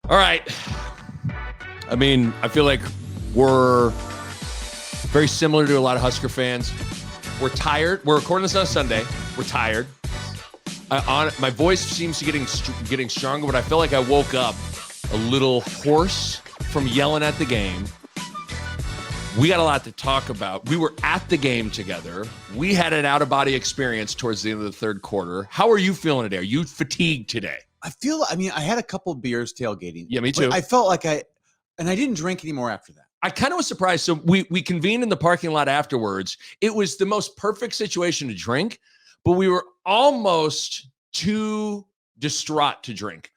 All right. I mean, I feel like we're very similar to a lot of Husker fans. We're tired. We're recording this on Sunday. We're tired. My voice seems to getting stronger, but I feel like I woke up a little hoarse from yelling at the game. We got a lot to talk about. We were at the game together. We had an out-of-body experience towards the end of the third quarter. How are you feeling today? Are you fatigued today? I had a couple of beers tailgating. Yeah, me too. I felt like I didn't drink anymore after that. I kind of was surprised. So we convened in the parking lot afterwards. It was the most perfect situation to drink, but we were almost too distraught to drink.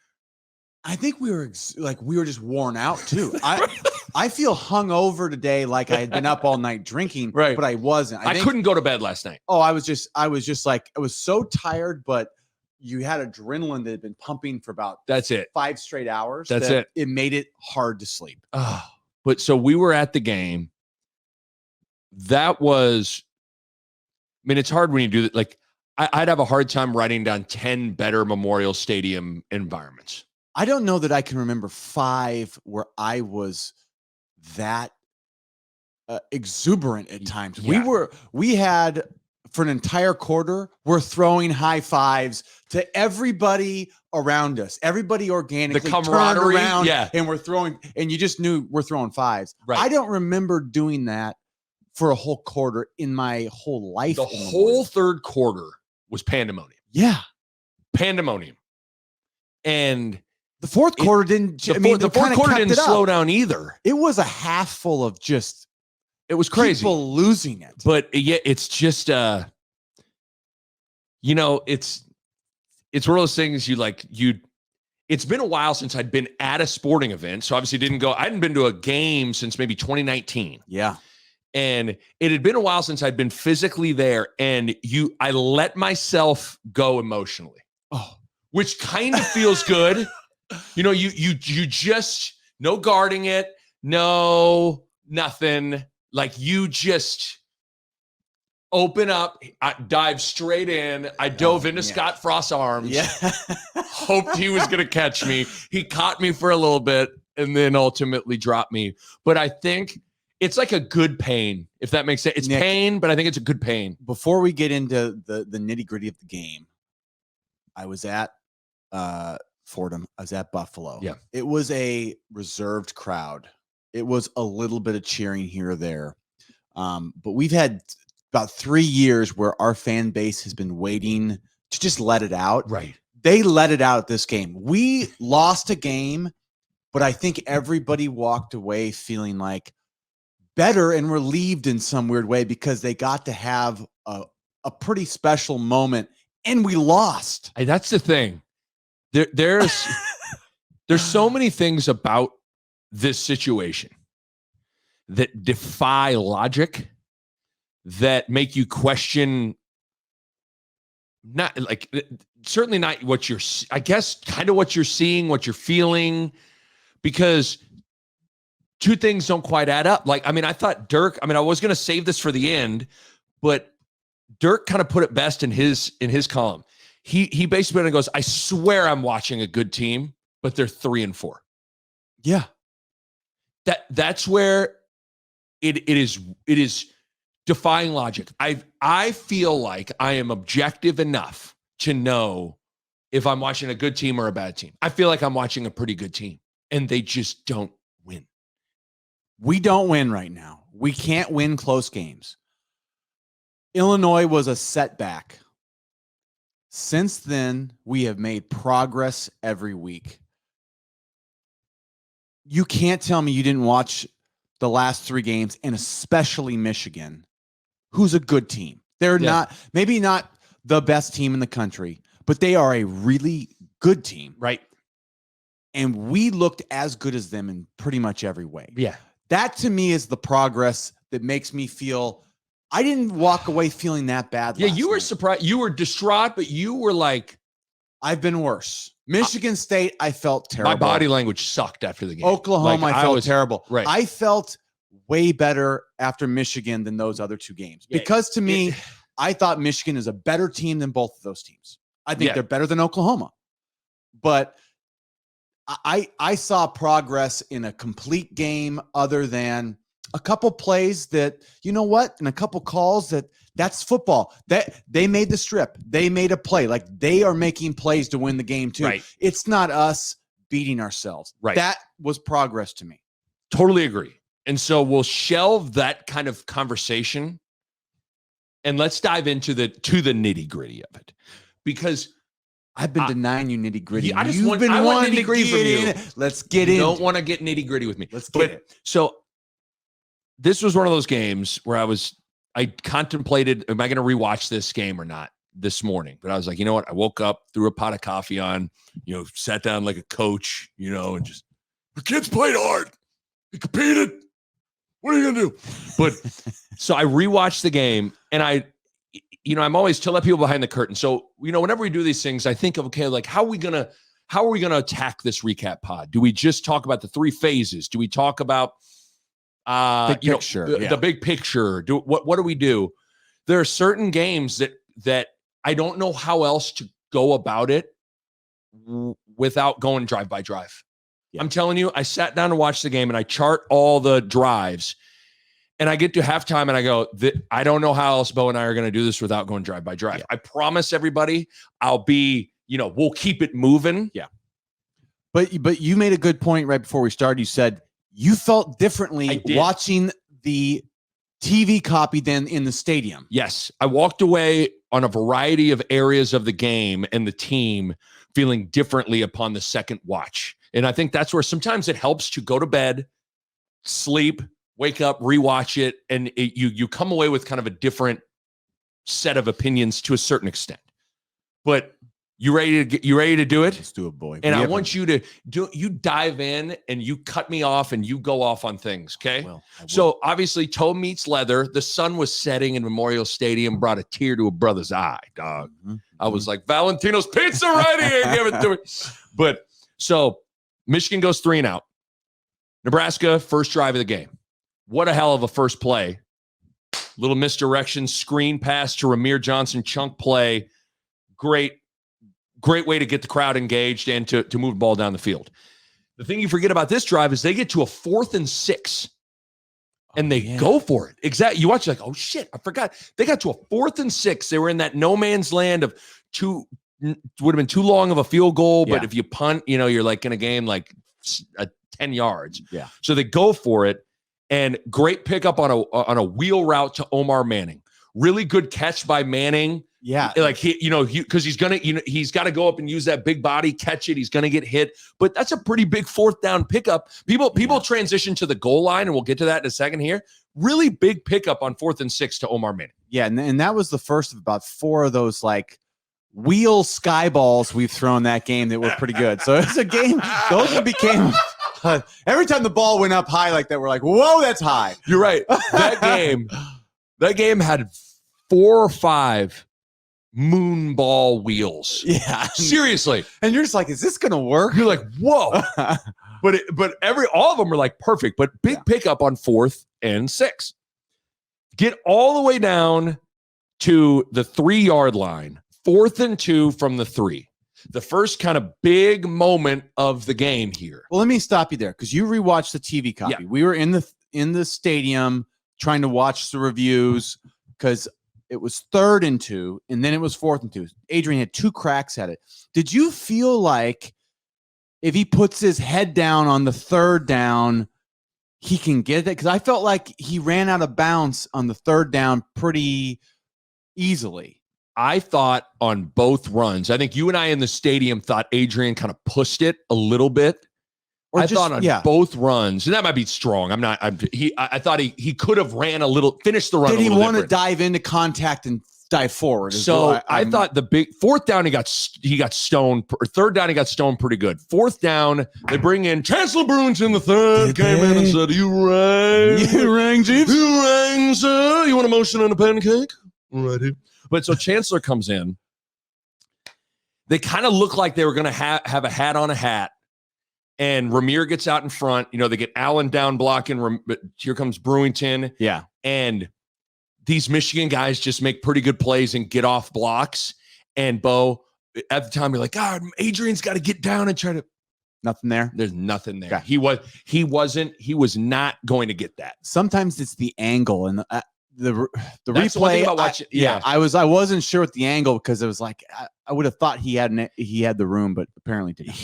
I think we were just worn out too. I feel hungover today, like I had been up all night drinking, right? But I wasn't. I couldn't go to bed last night. Oh, I was so tired, but you had adrenaline that had been pumping for about 5 straight hours. It made it hard to sleep. But so we were at the game. That was, I mean, it's hard when you do that. Like, I'd have a hard time writing down 10 better Memorial Stadium environments. I don't know that I can remember 5 where I was that exuberant at times. Yeah. We had for an entire quarter, we're throwing high fives to everybody around us. Everybody organically turned around, and we're throwing, and you just knew we're throwing fives. Right. I don't remember doing that for a whole quarter in my whole life. The whole third quarter was pandemonium. Yeah. Pandemonium. And the fourth quarter didn't. The fourth quarter didn't slow down either. It was a half full of just. It was crazy. People losing it. But yeah, it's just it's one of those things it's been a while since I'd been at a sporting event. So obviously I hadn't been to a game since maybe 2019. Yeah. And it had been a while since I'd been physically there. And I let myself go emotionally. Oh, which kind of feels good. You just no guarding it, no nothing. Like you just open up, I dive straight in. I dove into Scott Frost's arms. Yeah. Hoped he was going to catch me. He caught me for a little bit and then ultimately dropped me. But I think it's like a good pain, if that makes sense. It's Nick, pain, but I think it's a good pain. Before we get into the nitty-gritty of the game, I was at Fordham. I was at Buffalo. Yeah. It was a reserved crowd. It was a little bit of cheering here or there. But we've had about 3 years where our fan base has been waiting to just let it out. Right. They let it out at this game. We lost a game, but I think everybody walked away feeling like better and relieved in some weird way because they got to have a pretty special moment, and we lost. Hey, that's the thing. There's so many things about this situation that defy logic, that make you question, certainly not what you're, I guess, kind of what you're seeing, what you're feeling, because two things don't quite add up. I thought Dirk, I was going to save this for the end, but Dirk kind of put it best in his column. He basically goes, I swear I'm watching a good team, but they're 3-4. Yeah. That's where it is defying logic. I feel like I am objective enough to know if I'm watching a good team or a bad team. I feel like I'm watching a pretty good team, and they just don't win. We don't win right now. We can't win close games. Illinois was a setback. Since then, we have made progress every week. You can't tell me you didn't watch the last 3 games, and especially Michigan, who's a good team. They're maybe not the best team in the country, but they are a really good team. Right. And we looked as good as them in pretty much every way. Yeah. That to me is the progress that makes me feel I didn't walk away feeling that bad. Yeah, you were surprised. You were distraught, but you were like, I've been worse. Michigan State, I felt terrible. My body language sucked after the game. Oklahoma, I felt terrible. Right. I felt way better after Michigan than those other 2 games. Because to me, I thought Michigan is a better team than both of those teams. I think they're better than Oklahoma. But I saw progress in a complete game other than a couple plays that, you know what, and a couple calls that's football. That they made the strip. They made a play. Like they are making plays to win the game too. Right. It's not us beating ourselves. Right. That was progress to me. Totally agree. And so we'll shelve that kind of conversation and let's dive into the nitty-gritty of it. Because I've been denying you nitty-gritty. Yeah, You've been wanting to get in. Let's get in. You don't want to get nitty-gritty with me. Let's get it. So this was one of those games where I contemplated, am I going to rewatch this game or not this morning? But I was like, you know what? I woke up, threw a pot of coffee on, sat down like a coach, and just, the kids played hard. They competed. What are you going to do? But so I rewatched the game and I'm always to let people behind the curtain. So, whenever we do these things, I think of, okay, like how are we going to attack this recap pod? Do we just talk about the 3 phases? Do we talk about big picture, the big picture? What do we do? There are certain games that I don't know how else to go about it without going drive by drive. Yeah. I'm telling you, I sat down to watch the game and I chart all the drives and I get to halftime and I go, I don't know how else Bo and I are going to do this without going drive by drive. Yeah. I promise everybody I'll be, we'll keep it moving. Yeah. But you made a good point right before we started. You said you felt differently watching the TV copy than in the stadium. Yes. I walked away on a variety of areas of the game and the team feeling differently upon the second watch. And I think that's where sometimes it helps to go to bed, sleep, wake up, rewatch it, and you come away with kind of a different set of opinions to a certain extent. But you ready to do it? Let's do it, boy. And I want you to dive in and you cut me off and you go off on things, okay? I will. So obviously toe meets leather. The sun was setting in Memorial Stadium, brought a tear to a brother's eye, dog. Mm-hmm. I was like, Valentino's pizza right here. Give it to me. But so Michigan goes 3 and out. Nebraska, first drive of the game. What a hell of a first play. Little misdirection, screen pass to Ramir Johnson, chunk play. Great way to get the crowd engaged and to move the ball down the field. The thing you forget about this drive is they get to a 4th and 6. And they go for it. Exactly. You watch, you're like, oh shit, I forgot. They got to a 4th and 6. They were in that no man's land of would have been too long of a field goal, but if you punt, you're like in a game like 10 yards. Yeah. So they go for it, and great pickup on a wheel route to Omar Manning. Really good catch by Manning. Yeah. Like because he's gonna, he's got to go up and use that big body, catch it. He's gonna get hit, but that's a pretty big 4th down pickup. People transition to the goal line, and we'll get to that in a second here. Really big pickup on 4th and 6 to Omar Manning. Yeah, and that was the first of about 4 of those like wheel sky balls we've thrown that game that were pretty good. So it's a game. Those became every time the ball went up high like that, we're like, whoa, that's high. You're right. That game had 4 or 5 moon ball wheels. Yeah, seriously. And you're just like, is this gonna work? You're like, whoa. but all of them were like perfect. But big pickup on 4th and 6. Get all the way down to the 3-yard line. 4th and 2 from the 3. The first kind of big moment of the game here. Well, let me stop you there because you rewatched the TV copy. Yeah. We were in the stadium trying to watch the reviews because it was 3rd and 2, and then it was 4th and 2. Adrian had 2 cracks at it. Did you feel like if he puts his head down on the 3rd down, he can get it? Because I felt like he ran out of bounds on the 3rd down pretty easily. I thought on both runs, I think you and I in the stadium thought Adrian kind of pushed it a little bit. I thought on both runs, and that might be strong. I thought he could have ran a little, finished the run. Did he want to dive into contact and dive forward? So I thought the big 4th down, he got stoned, or 3rd down, he got stoned pretty good. 4th down, they bring in Chancellor Bruins in the 3rd, came in and said, you rang, Jeeves? You rang, sir? You want a motion on a pancake? Righty. But so Chancellor comes in. They kind of look like they were going to have a hat on a hat. And Ramir gets out in front. They get Allen down blocking. But here comes Brewington. Yeah. And these Michigan guys just make pretty good plays and get off blocks. And Bo, at the time, you're like, God, Adrian's got to get down and try to. Nothing there. There's nothing there. Okay. He was not going to get that. Sometimes it's the angle and the That's the one thing replay. about watching. Yeah. I wasn't sure with the angle because it was like I would have thought he had the room, but apparently didn't.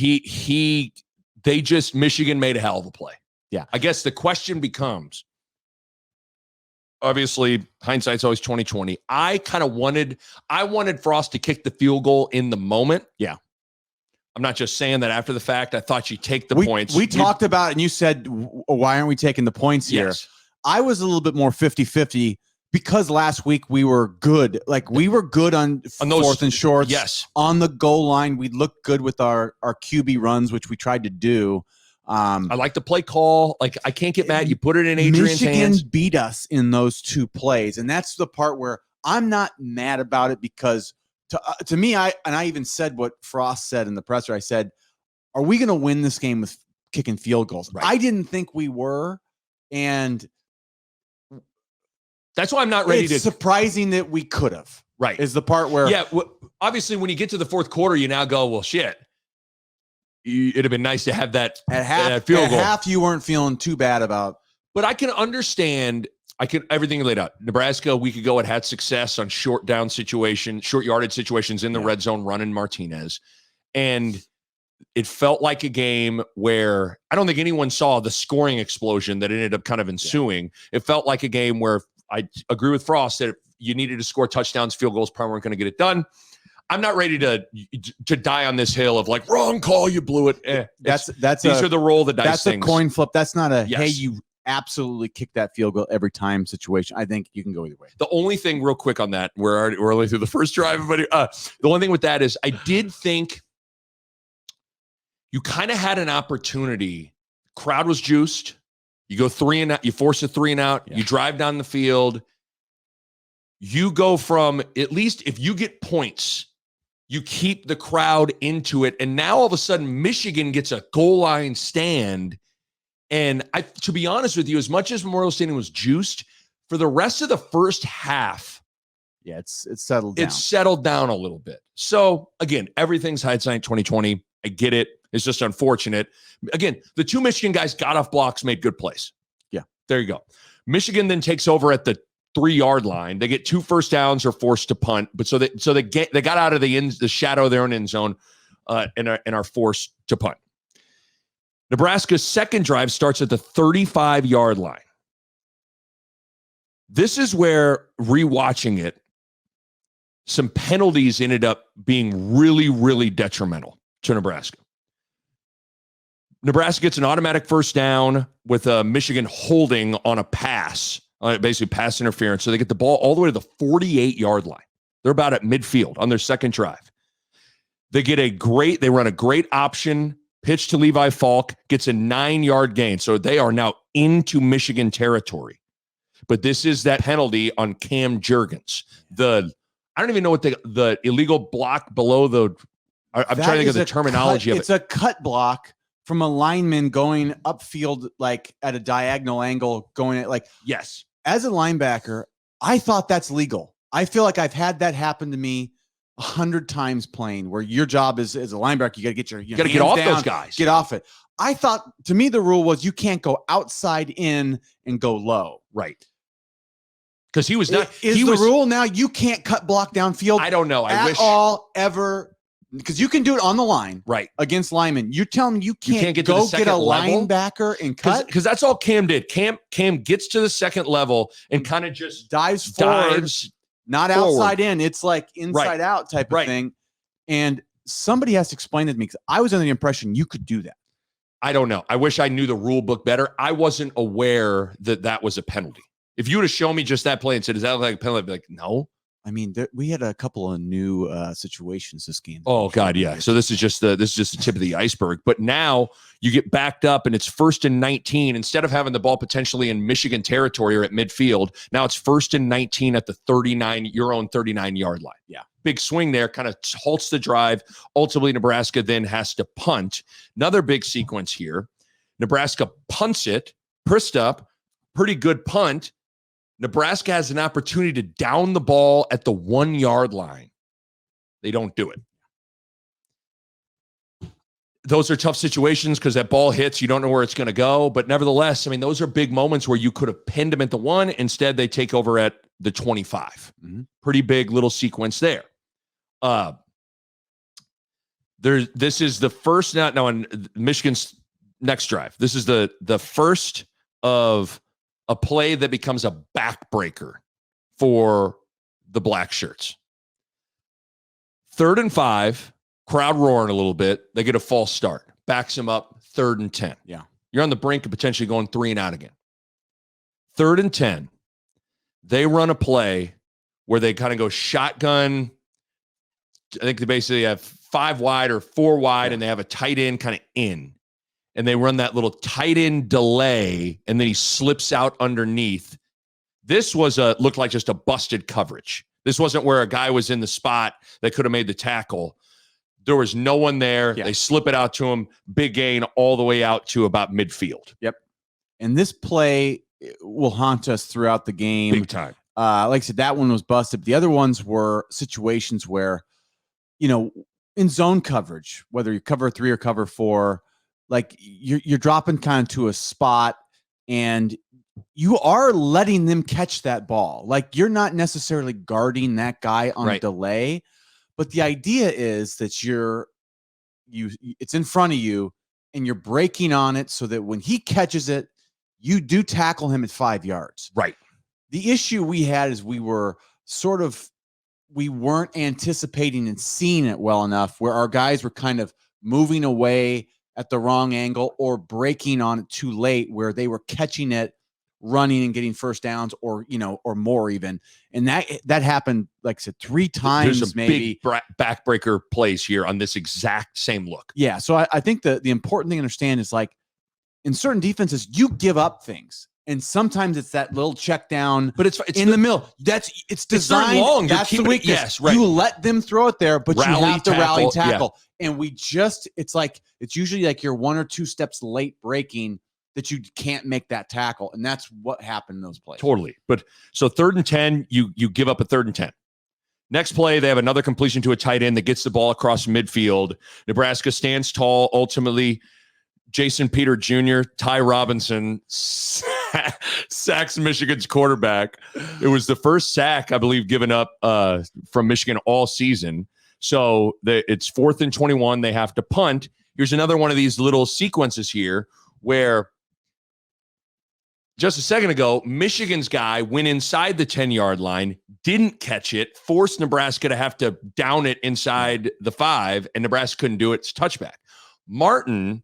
Michigan made a hell of a play. Yeah. I guess the question becomes, obviously, hindsight's always 20/20. I wanted Frost to kick the field goal in the moment. Yeah. I'm not just saying that after the fact. I thought you'd take the points. We talked about it, and you said, why aren't we taking the points here? Yes. I was a little bit more 50-50 because last week we were good. Like, we were good on those, fourth and shorts. Yes. On the goal line, we looked good with our QB runs, which we tried to do. I like the play call. Like, I can't get mad. You put it in Adrian's hands. Michigan beat us in those two plays, and that's the part where I'm not mad about it because to me, I even said what Frost said in the presser. I said, "Are we going to win this game with kicking field goals?" Right. I didn't think we were, and that's why I'm not ready it's surprising that we could have. Right. Is the part where obviously when you get to the fourth quarter, you now go, well, shit. It'd have been nice to have that at half. Field goal. At half, you weren't feeling too bad about. But I can understand. Everything laid out. Nebraska a week ago had success on short yardage situations in the red zone running Martinez. And it felt like a game where I don't think anyone saw the scoring explosion that ended up kind of ensuing. Yeah. It felt like a game where I agree with Frost that if you needed to score touchdowns, field goals probably weren't going to get it done. I'm not ready to die on this hill of like, wrong call, you blew it. These are the roll of the dice that's things. A coin flip. That's not hey, you absolutely kick that field goal every time situation. I think you can go either way. The only thing real quick on that, we're only through the first drive, but the only thing with that is I did think you kind of had an opportunity. Crowd was juiced. You go 3 and out, you force a 3 and out, you drive down the field. You go from, at least if you get points, you keep the crowd into it. And now all of a sudden Michigan gets a goal line stand. And to be honest with you, as much as Memorial Stadium was juiced, for the rest of the first half, it's settled down. It's settled down a little bit. So again, everything's hindsight 20/20. I get it. It's just unfortunate. Again, the two Michigan guys got off blocks, made good plays. Yeah, there you go. Michigan then takes over at the 3-yard line. They get 2 first downs or forced to punt, but so they got out of the shadow of their own end zone and are forced to punt. Nebraska's second drive starts at the 35-yard line. This is where, rewatching it, some penalties ended up being really, really detrimental to Nebraska. Nebraska gets an automatic first down with Michigan holding on a pass, basically pass interference. So they get the ball all the way to the 48-yard line. They're about at midfield on their second drive. They run a great option pitch to Levi Falk, gets a 9-yard gain. So they are now into Michigan territory. But this is that penalty on Cam Jurgens. I don't even know what the illegal block below the. I'm trying to think of the terminology of it. It's a cut block from a lineman going upfield, like at a diagonal angle, going at yes. As a linebacker, I thought that's legal. I feel like I've had that happen to me 100 times playing, where your job is as a linebacker, you got to get you got to get off down, those guys, get off it. I thought, to me, the rule was you can't go outside in and go low, right? Because he was not. Is the rule now you can't cut block downfield? I don't know. I wish ever. Because you can do it on the line, right, against linemen. You're telling me you can't get go to the second get a level? linebacker and cut? Because that's all Cam did. Cam gets to the second level and kind of just dives forward, not outside in. It's like inside out type of thing. And somebody has to explain it to me, because I was under the impression you could do that. I don't know. I wish I knew the rule book better. I wasn't aware that was a penalty. If you would have shown me just that play and said, "Is that like a penalty?" I'd be like, "No." I mean, we had a couple of new situations this game. Oh God, yeah. So this is just the tip of the iceberg. But now you get backed up and it's 1st and 19. Instead of having the ball potentially in Michigan territory or at midfield, now it's 1st and 19 at the your own 39-yard line. Yeah, big swing there, kind of halts the drive. Ultimately, Nebraska then has to punt. Another big sequence here. Nebraska punts it, pressed up, pretty good punt. Nebraska has an opportunity to down the ball at the 1-yard line. They don't do it. those are tough situations because that ball hits, you don't know where it's going to go. But nevertheless, I mean, those are big moments where you could have pinned them at the 1. Instead, they take over at the 25. Mm-hmm. Pretty big little sequence there. This is the first now on Michigan's next drive. This is the first of a play that becomes a backbreaker for the black shirts. 3rd and 5, crowd roaring a little bit. They get a false start. Backs them up, 3rd and 10. Yeah. You're on the brink of potentially going 3 and out again. 3rd and 10. They run a play where they kind of go shotgun. I think they basically have 5 wide or 4 wide, and they have a tight end kind of in. And they run that little tight end delay, and then he slips out underneath. This looked like just a busted coverage. This wasn't where a guy was in the spot that could have made the tackle. There was no one there. Yeah. They slip it out to him. Big gain all the way out to about midfield. Yep. And this play will haunt us throughout the game. Big time. Like I said, that one was busted. The other ones were situations where, in zone coverage, whether you cover 3 or cover 4, like you're dropping kind of to a spot and you are letting them catch that ball. Like you're not necessarily guarding that guy on a delay, but the idea is that it's in front of you and you're breaking on it so that when he catches it, you do tackle him at 5 yards. Right. The issue we had is we weren't anticipating and seeing it well enough where our guys were kind of moving away at the wrong angle or breaking on it too late where they were catching it, running and getting first downs or more even. And that happened, like I said, 3 times. There's a maybe big backbreaker plays here on this exact same look. Yeah. So I think the important thing to understand is like in certain defenses, you give up things. And sometimes it's that little check down, but it's in the middle. It's designed. Long. That's the weakness. Yes, right. You let them throw it there, but you have to rally tackle. Yeah. And it's usually like you're 1 or 2 steps late breaking that you can't make that tackle. And that's what happened in those plays. Totally. But so 3rd and 10, you give up a 3rd and 10. Next play, they have another completion to a tight end that gets the ball across midfield. Nebraska stands tall. Ultimately, Jason Peter Jr., Ty Robinson sacks Michigan's quarterback. It was the first sack, I believe, given up from Michigan all season. So it's 4th and 21. They have to punt. Here's another one of these little sequences here where just a second ago, Michigan's guy went inside the 10-yard line, didn't catch it, forced Nebraska to have to down it inside the 5, and Nebraska couldn't do it. It's a touchback. Martin,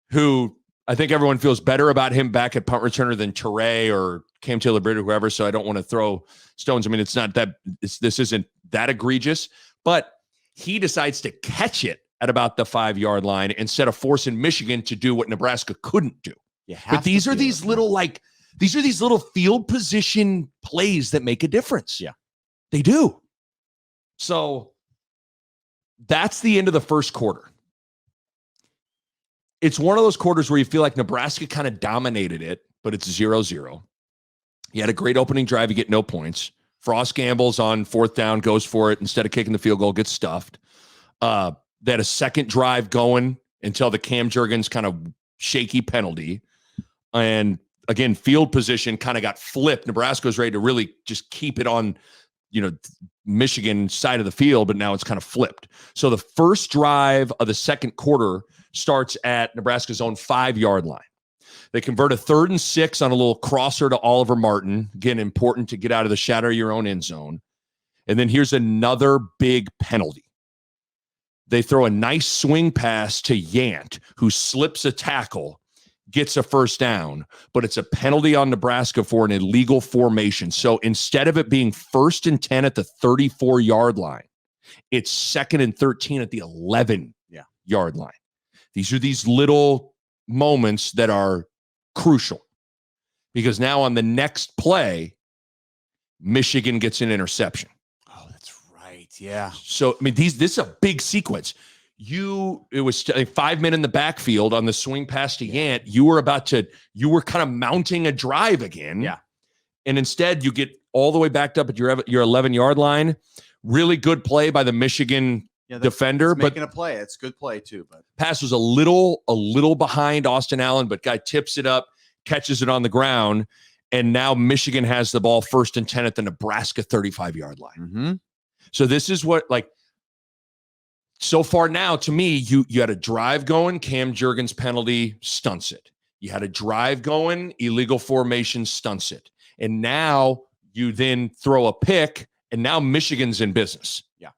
who I think everyone feels better about him back at punt returner than Teray or Cam Taylor-Britt or whoever, so I don't want to throw stones. I mean, it's not that this isn't that egregious, but he decides to catch it at about the 5-yard line instead of forcing Michigan to do what Nebraska couldn't do. But these are these little field position plays that make a difference. Yeah, they do. So that's the end of the first quarter. It's one of those quarters where you feel like Nebraska kind of dominated it, but it's 0-0. You had a great opening drive. You get no points. Frost gambles on 4th down, goes for it. Instead of kicking the field goal, gets stuffed. They had a second drive going until the Cam Jurgens kind of shaky penalty. And again, field position kind of got flipped. Nebraska was ready to really just keep it on, Michigan side of the field, but now it's kind of flipped. So the first drive of the second quarter starts at Nebraska's own 5-yard line. They convert a 3rd and 6 on a little crosser to Oliver Martin. Again, important to get out of the shadow of your own end zone. And then here's another big penalty. They throw a nice swing pass to Yant, who slips a tackle, gets a first down, but it's a penalty on Nebraska for an illegal formation. So instead of it being 1st and 10 at the 34-yard line, it's 2nd and 13 at the 11-yard line. These are these little moments that are crucial because now on the next play, Michigan gets an interception. Oh, that's right. Yeah. So, I mean, this is a big sequence. It was 5 men in the backfield on the swing pass to Yant. You were kind of mounting a drive again. Yeah. And instead you get all the way backed up at your 11-yard line. Really good play by the Michigan defender, but making a play. It's a good play too. But pass was a little behind Austin Allen, but guy tips it up, catches it on the ground, and now Michigan has the ball 1st and 10 at the Nebraska 35-yard line. Mm-hmm. So this is what, like, so far now, to me, you had a drive going, Cam Jurgens penalty stunts it. You had a drive going, illegal formation stunts it. And now you then throw a pick, and now Michigan's in business. Yeah.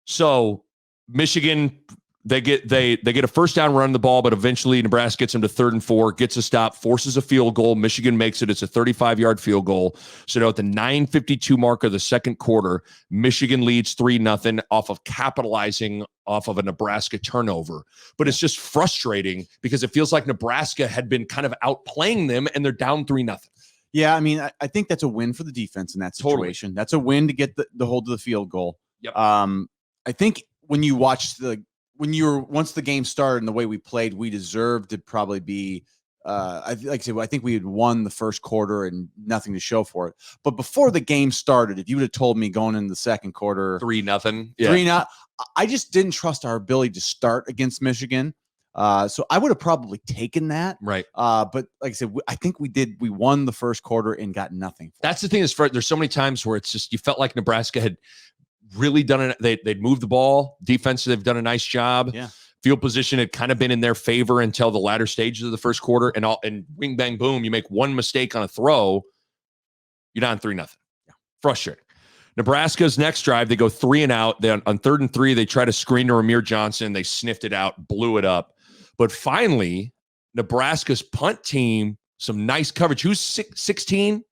So Michigan, they get a first down run the ball, but eventually Nebraska gets them to 3rd and 4, gets a stop, forces a field goal. Michigan makes it. It's a 35-yard field goal. So now at the 9:52 mark of the second quarter, Michigan leads 3-0 off of capitalizing off of a Nebraska turnover. But it's just frustrating because it feels like Nebraska had been kind of outplaying them, and they're down 3-0. Yeah, I mean, I think that's a win for the defense in that situation. Totally. That's a win to get the hold of the field goal. Yep. I think when you watch once the game started and the way we played, we deserved to probably be. I think we had won the first quarter and nothing to show for it. But before the game started, if you would have told me going into the second quarter 3-0, 3-0, I just didn't trust our ability to start against Michigan. So I would have probably taken that. Right. But like I said, I think we did. We won the first quarter and got nothing. That's the thing. There's so many times where it's just you felt like Nebraska had really done it. They'd moved the ball. Defense, they've done a nice job. Yeah. Field position had kind of been in their favor until the latter stages of the first quarter. And wing, bang, boom, you make one mistake on a throw, you're down 3-0. Yeah. Frustrating. Nebraska's next drive, they go 3 and out. Then on 3rd and 3, they try to screen to Ramir Johnson. They sniffed it out, blew it up. But finally, Nebraska's punt team, some nice coverage. Who's 16?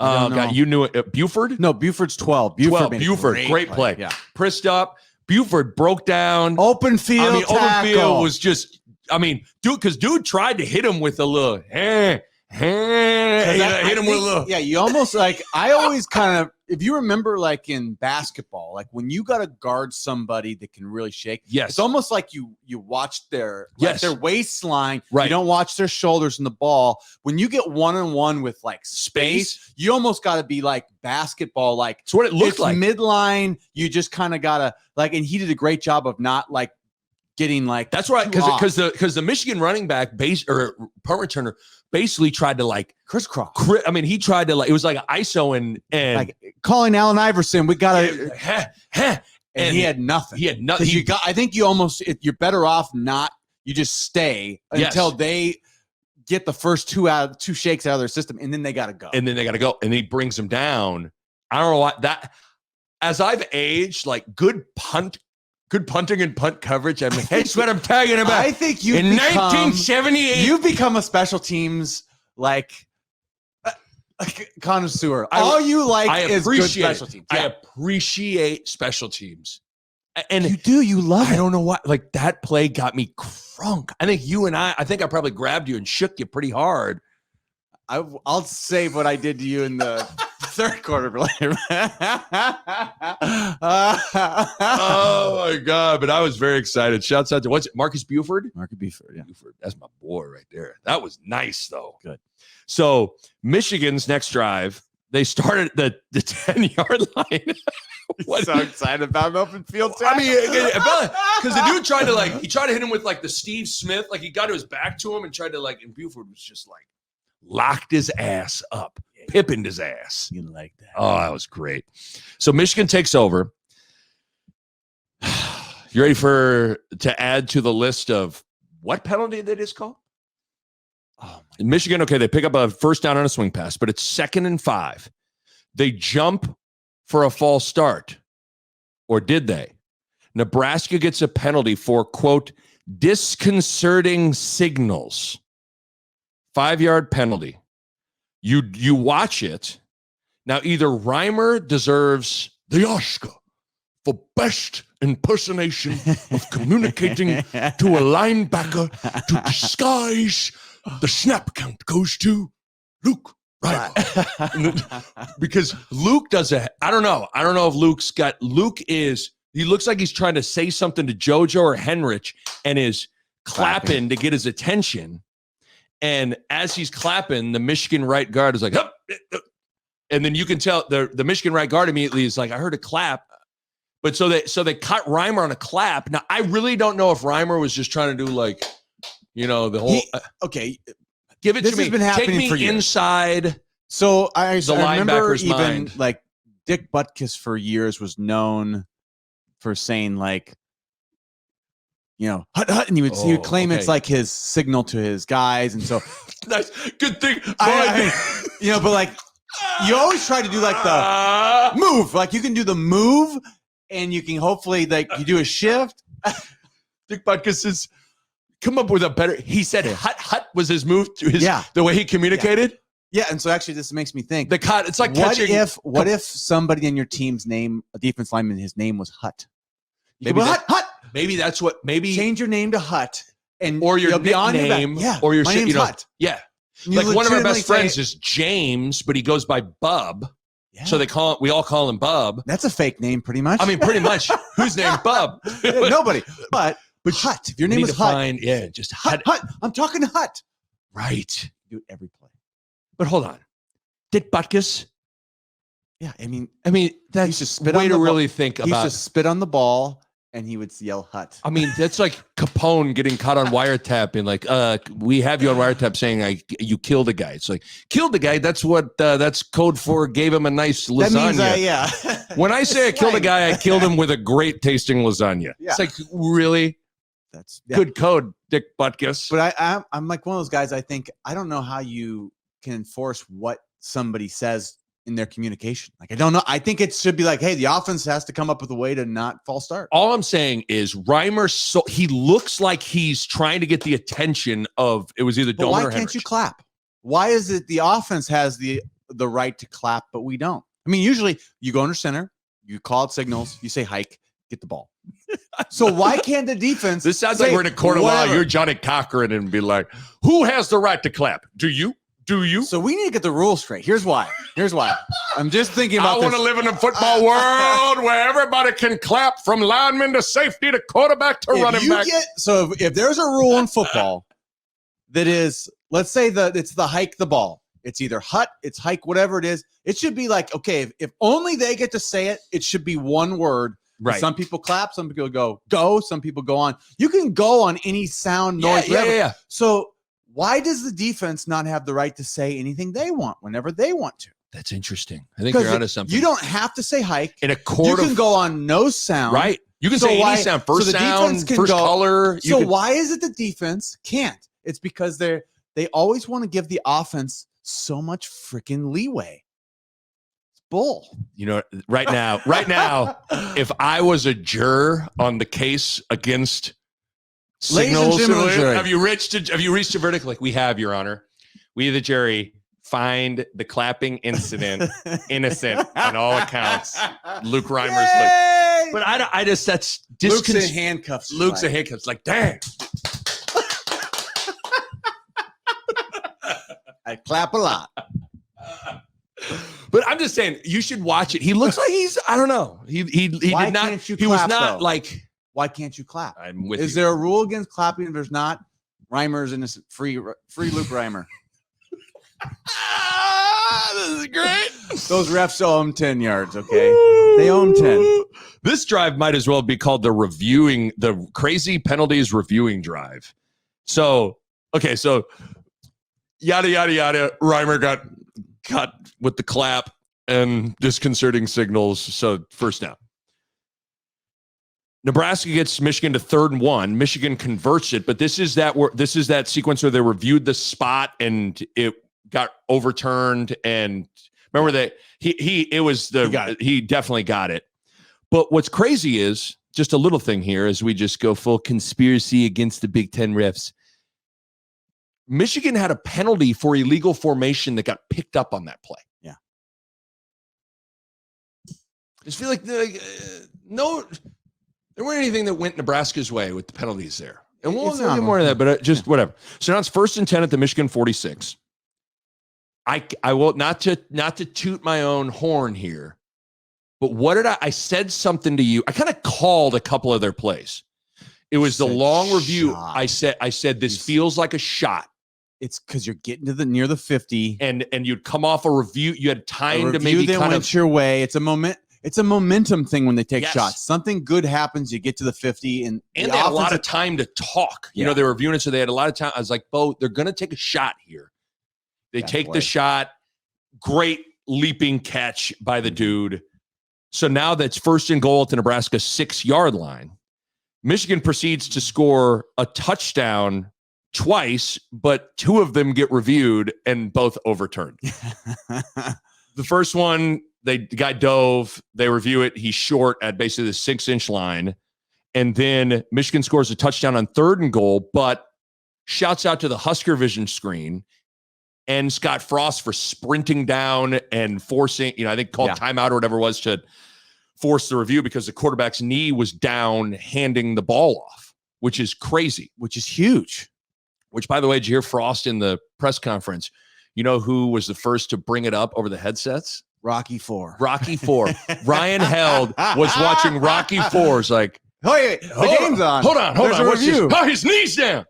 You knew it. Buford? No, Buford's 12. Buford, great play. Yeah. Pressed up. Buford broke down. Open field. Open field was just, dude tried to hit him with a little, hit him with a little. Yeah, you almost like, I always kind of, if you remember, like in basketball, like when you got to guard somebody that can really shake, yes, it's almost like you watch their waistline. Right. You don't watch their shoulders in the ball. When you get 1-on-1 with like space, you almost got to be like basketball. Like it's what it looked like. Midline, you just kind of got to like, and he did a great job of not like getting like, that's right, because the Michigan running back punt returner basically tried to like crisscross. He tried to like, it was like an ISO and like calling Allen Iverson, we gotta and he had nothing. I think you're better off not. You just stay until they get the first two shakes out of their system, and then they gotta go. And he brings them down. I don't know why that. As I've aged, like good punting and punt coverage. I mean, that's what I'm talking about. I think in 1978, you've become a special teams like connoisseur. All you like is good special teams. I appreciate special teams, and you do. You love it. I don't know why. Like that play got me crunk. I think I probably grabbed you and shook you pretty hard. I'll save what I did to you in the third quarter. Oh my God. But I was very excited. Shouts out to Marcus Buford? Marcus Buford, yeah. Buford. That's my boy right there. That was nice though. Good. So Michigan's next drive, they started at the 10-yard line. So excited about an open field tackle. I mean, because the dude tried to hit him with like the Steve Smith, like he got his back to him and tried to and Buford was just like, locked his ass up, pippined his ass. You like that? Oh, that was great. So Michigan takes over. You ready to add to the list of what penalty that is called? Oh, Michigan, okay, they pick up a first down on a swing pass, but it's 2nd and 5. They jump for a false start, or did they? Nebraska gets a penalty for, quote, disconcerting signals. 5-yard penalty. You watch it. Now, either Reimer deserves the Oscar for best impersonation of communicating to a linebacker to disguise the snap count goes to Luke Reimer. Because Luke does I don't know if he looks like he's trying to say something to JoJo or Henrich and is clapping to get his attention. And as he's clapping, the Michigan right guard is like, and then you can tell the Michigan right guard immediately is like, I heard a clap, But so they cut Reimer on a clap. Now I really don't know if Reimer was just trying to do like, the whole. Okay, give it this to me. has been happening Take me for years. Inside. So I remember linebacker's even mind. like Dick Butkus for years was known for saying like, hut hut, and he would claim it's like his signal to his guys, and so nice, good thing. I mean, but like you always try to do like the move, like you can do the move, and you can hopefully like you do a shift. Dick Butkus has come up with a better. He said hut hut was his move to his the way he communicated. Yeah, and so actually this makes me think the cut. It's like what if somebody in your team's name, a defense lineman, his name was Hut. Maybe Hut. Maybe that's what. Maybe change your name to Hut, or your nickname, or your my name's Hut. Yeah, like one of our best friends is James, but he goes by Bub. Yeah. So we all call him Bub. That's a fake name, pretty much. I mean, pretty much. Who's named Bub? Nobody. But Hut. If your name is Hut, just Hut. I'm talking to Hut. Right. Do it every play. But hold on, Dick Butkus. Yeah, I mean that's way to really think about. He used to spit on the ball. And he would yell Hut. I mean, that's like Capone getting caught on wiretap and like, we have you on wiretap saying you killed a guy. It's like, killed a guy. That's what that's code for gave him a nice lasagna. That means, when I say I killed a guy, I killed him with a great tasting lasagna. Yeah. It's like, really? That's good code, Dick Butkus. But I'm like one of those guys, I don't know how you can enforce what somebody says in their communication. Like, I don't know. I think it should be like, hey, the offense has to come up with a way to not false start. All I'm saying is Reimer, he looks like he's trying to get the attention of, it was either Doman or Henrich. Why can't you clap? Why is it the offense has the right to clap, but we don't? I mean, usually you go under center, you call out signals, you say hike, get the ball. So why can't the defense? This sounds like we're in a court of law. You're Johnny Cochran and be like, who has the right to clap? Do you? Do you? So we need to get the rules straight. Here's why. I'm just thinking about I want to live in a football world where everybody can clap from lineman to safety to quarterback to running back. So if there's a rule in football that is, let's say it's the hike the ball. It's either hut, it's hike, whatever it is. It should be like, okay, if only they get to say it, it should be one word. Right. Some people clap, some people go, some people go on. You can go on any sound, noise, whatever. Yeah. So why does the defense not have the right to say anything they want whenever they want to? That's interesting. I think you're onto something. You don't have to say hike. In a court, you can go on no sound. Right. You can say any sound. First sound, first color. Why is it the defense can't? It's because they always want to give the offense so much freaking leeway. It's bull. Right now, if I was a juror on the case against signals, have you reached a verdict? Like, we have, Your Honor. We, the jury, find the clapping incident innocent on all accounts. Luke Reimer's but that's Luke's in handcuffs. Luke's in handcuffs. Like, dang. I clap a lot. But I'm just saying, you should watch it. He looks like I don't know. He Why did not. Can't you he clap, was not though? like. Why can't you clap? I'm with Is there a rule against clapping if there's not? Reimer's innocent. Free Luke Reimer. This is great. Those refs owe him 10 yards, okay? They owe him 10. This drive might as well be called the crazy penalties reviewing drive. So, okay, so yada, yada, yada. Reimer got cut with the clap and disconcerting signals. So, first down. Nebraska gets Michigan to 3rd and 1. Michigan converts it, but this is that sequence where they reviewed the spot and it got overturned. And remember that he definitely got it. But what's crazy is just a little thing here as we just go full conspiracy against the Big Ten refs. Michigan had a penalty for illegal formation that got picked up on that play. Yeah. I just feel like no. There wasn't anything that went Nebraska's way with the penalties there. And we'll get more of that, but just whatever. So now it's 1st and 10 at the Michigan 46. I will not to toot my own horn here, but what did I said something to you. I kind of called a couple of their plays. It was the long review. Shot. I said this feels like a shot. It's because you're getting to near the 50. And you'd come off a review. You had time to maybe went your way. It's a moment. it's a momentum thing when they take Yes. shots. Something good happens, you get to the 50, and they had a lot of time to talk. You know, they were reviewing it, so they had a lot of time. I was like, Bo, they're going to take a shot here. They take the shot. Great leaping catch by the dude. So now that's first and goal at the Nebraska 6-yard line. Michigan proceeds to score a touchdown twice, but 2 of them get reviewed and both overturned. The first one, the guy dove, they review it. He's short at basically the 6-inch line. And then Michigan scores a touchdown on 3rd and goal, but shouts out to the Husker vision screen and Scott Frost for sprinting down and forcing, I think called timeout or whatever it was to force the review because the quarterback's knee was down handing the ball off, which is crazy. Which is huge. Which, by the way, did you hear Frost in the press conference? You know who was the first to bring it up over the headsets? Rocky IV. Rocky IV. Ryan Held was watching Rocky IV's like, wait, the game's on. Hold on. What's this? Oh, his knee's down.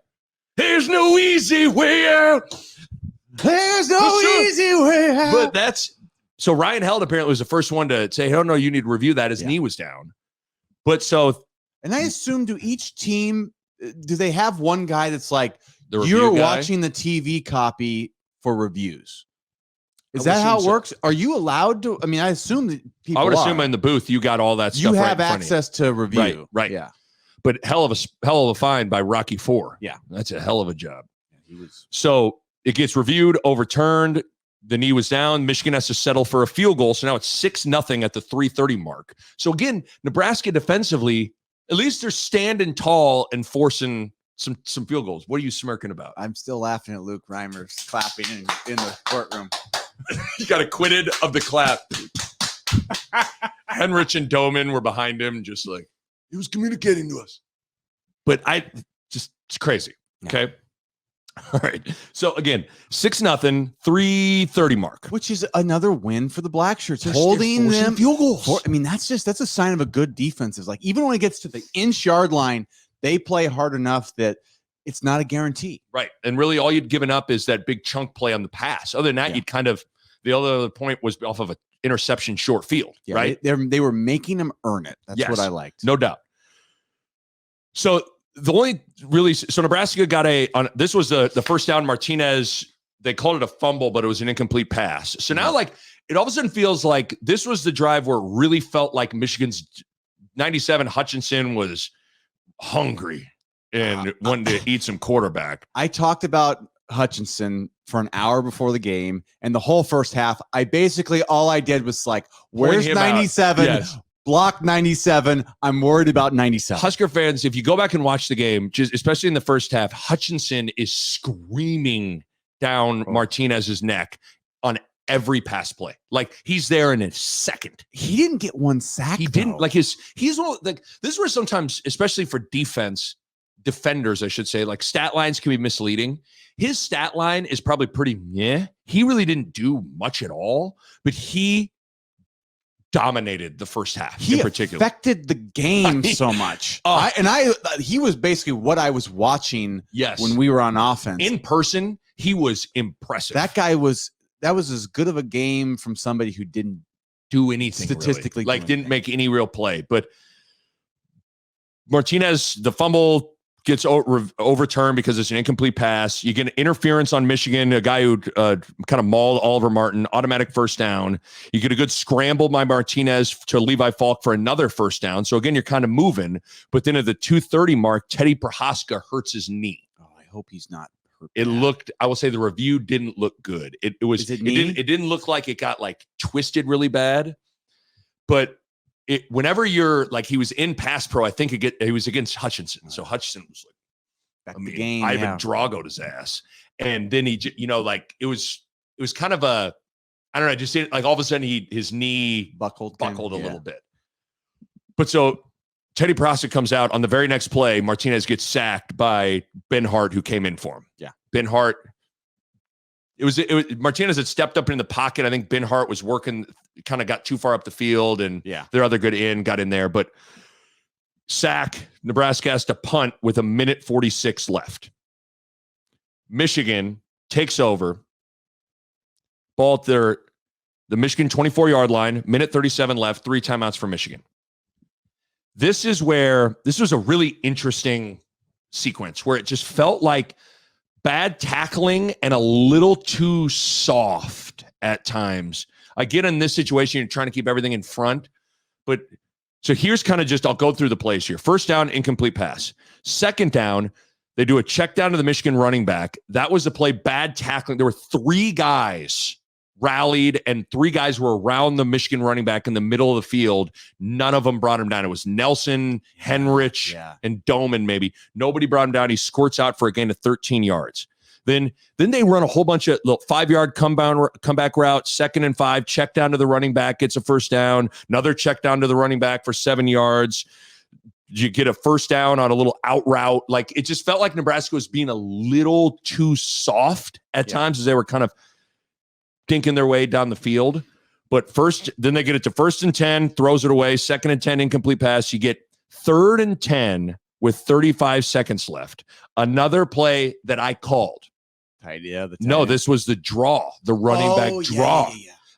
There's no easy way out. There's no easy way out. But that's so Ryan Held apparently was the first one to say, oh, no, you need to review that. His knee was down. But so. And I assume, do each team, do they have one guy that's like, you're watching the TV copy for reviews? Is that how it works? Are you allowed to? I mean, I assume that people I would assume in the booth you got all that stuff. You have access to review. Right. Yeah. But hell of a find by Rocky IV. Yeah. That's a hell of a job. Yeah, he was. So it gets reviewed, overturned. The knee was down. Michigan has to settle for a field goal. So now it's 6-0 at the 3:30 mark. So again, Nebraska defensively, at least they're standing tall and forcing some field goals. What are you smirking about? I'm still laughing at Luke Reimers clapping in the courtroom. He got acquitted of the clap. Henrich and Doman were behind him, just like, he was communicating to us. But it's crazy. Okay. All right. So again, 6-0, 3:30 mark. Which is another win for the Black Shirts. Holding them field goals. That's a sign of a good defense. Is like, even when it gets to the inch-yard line, they play hard enough that it's not a guarantee. Right. And really all you'd given up is that big chunk play on the pass. Other than that, you'd kind of, the other point was off of an interception short field, right? They were making them earn it. That's what I liked. No doubt. So Nebraska got this was the first down. Martinez, they called it a fumble, but it was an incomplete pass. So now it all of a sudden feels like this was the drive where it really felt like Michigan's 97 Hutchinson was hungry and wanted to eat some quarterback. I talked about Hutchinson for an hour before the game, and the whole first half, all I did was like, where's 97? Yes. Block 97. I'm worried about 97. Husker fans, if you go back and watch the game, especially in the first half, Hutchinson is screaming down Martinez's neck on every pass play. Like, he's there in a second. He didn't get one sack. He didn't. Like, he's one, like, this is where sometimes, especially for defenders, I should say, like, stat lines can be misleading. His stat line is probably pretty meh. He really didn't do much at all, but he dominated the first half. He in particular affected the game so much. He was basically what I was watching. Yes. When we were on offense in person, he was impressive. That was as good of a game from somebody who didn't do anything statistically, really. Didn't make any real play. But Martinez, the fumble gets overturned because it's an incomplete pass. You get interference on Michigan, a guy who kind of mauled Oliver Martin, automatic first down. You get a good scramble by Martinez to Levi Falk for another first down. So again, you're kind of moving. But then at the 2:30 mark, Teddy Prohaska hurts his knee. Oh, I hope he's not hurt. It looked, I will say the review didn't look good. It didn't look like it got like twisted really bad. But whenever you're like, he was in pass pro, I think he was against Hutchinson. So Hutchinson was like, the game, Ivan Drago'd his ass. And then he, it was kind of I don't know, just like all of a sudden his knee buckled a little bit. But so Teddy Prohaska comes out on the very next play. Martinez gets sacked by Ben Hart, who came in for him. Yeah. Ben Hart. It was Martinez had stepped up in the pocket. I think Ben Hart was working, kind of got too far up the field, and their other good end got in there. But sack, Nebraska has to punt with 1:46 left. Michigan takes over. Ball at their the Michigan 24-yard line, minute 37 left, 3 timeouts for Michigan. This was a really interesting sequence where it just felt like bad tackling and a little too soft at times. I get in this situation, you're trying to keep everything in front, but so here's kind of just, I'll go through the plays here. First down, incomplete pass. Second down, they do a check down to the Michigan running back. That was the play, bad tackling. There were 3 guys rallied and 3 guys were around the Michigan running back in the middle of the field. None of them brought him down. It was Nelson, Henrich, and Doman maybe. Nobody brought him down. He squirts out for a gain of 13 yards. Then they run a whole bunch of little 5-yard comeback route, 2nd and 5, check down to the running back, gets a first down, another check down to the running back for 7 yards. You get a first down on a little out route. Like, it just felt like Nebraska was being a little too soft at times as they were kind of dinking their way down the field. But then they get it to 1st and 10, throws it away, 2nd and 10, incomplete pass. You get 3rd and 10 with 35 seconds left. Another play that I called. No, this was the draw, the running back draw.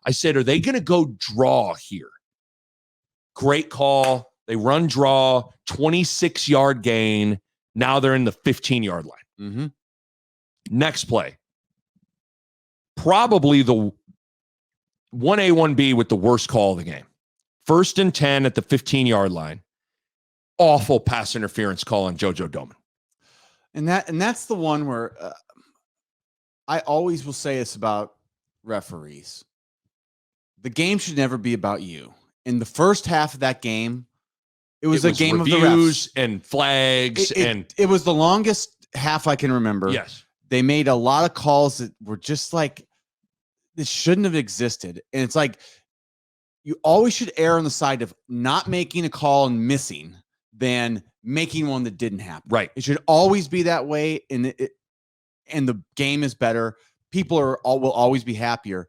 I said, are they going to go draw here? Great call. They run draw, 26-yard gain. Now they're in the 15-yard line. Mm-hmm. Next play. Probably the 1A, 1B with the worst call of the game. 1st and 10 at the 15-yard line. Awful pass interference call on JoJo Doman. And that's the one where I always will say this about referees. The game should never be about you. In the first half of that game, it was a game of the refs and flags. It was the longest half I can remember. Yes. They made a lot of calls that were just like, this shouldn't have existed. And it's like, you always should err on the side of not making a call and missing than making one that didn't happen. Right. It should always be that way. And the game is better. People will always be happier.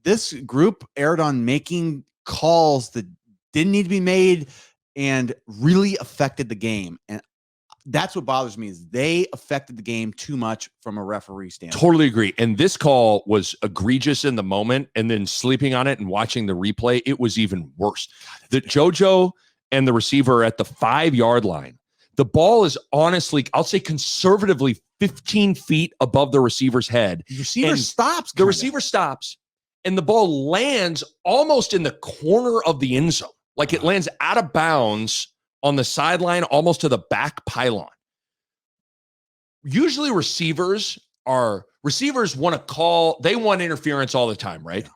This group erred on making calls that didn't need to be made and really affected the game. And that's what bothers me, is they affected the game too much from a referee standpoint. Totally agree. And this call was egregious in the moment, and then sleeping on it and watching the replay, it was even worse. The JoJo and the receiver are at the 5-yard line. The ball is honestly, I'll say conservatively 15 feet above the receiver's head. The receiver stops. The receiver stops, and the ball lands almost in the corner of the end zone. Like, it lands out of bounds on the sideline, almost to the back pylon. Usually receivers want to call, they want interference all the time, right? Yeah.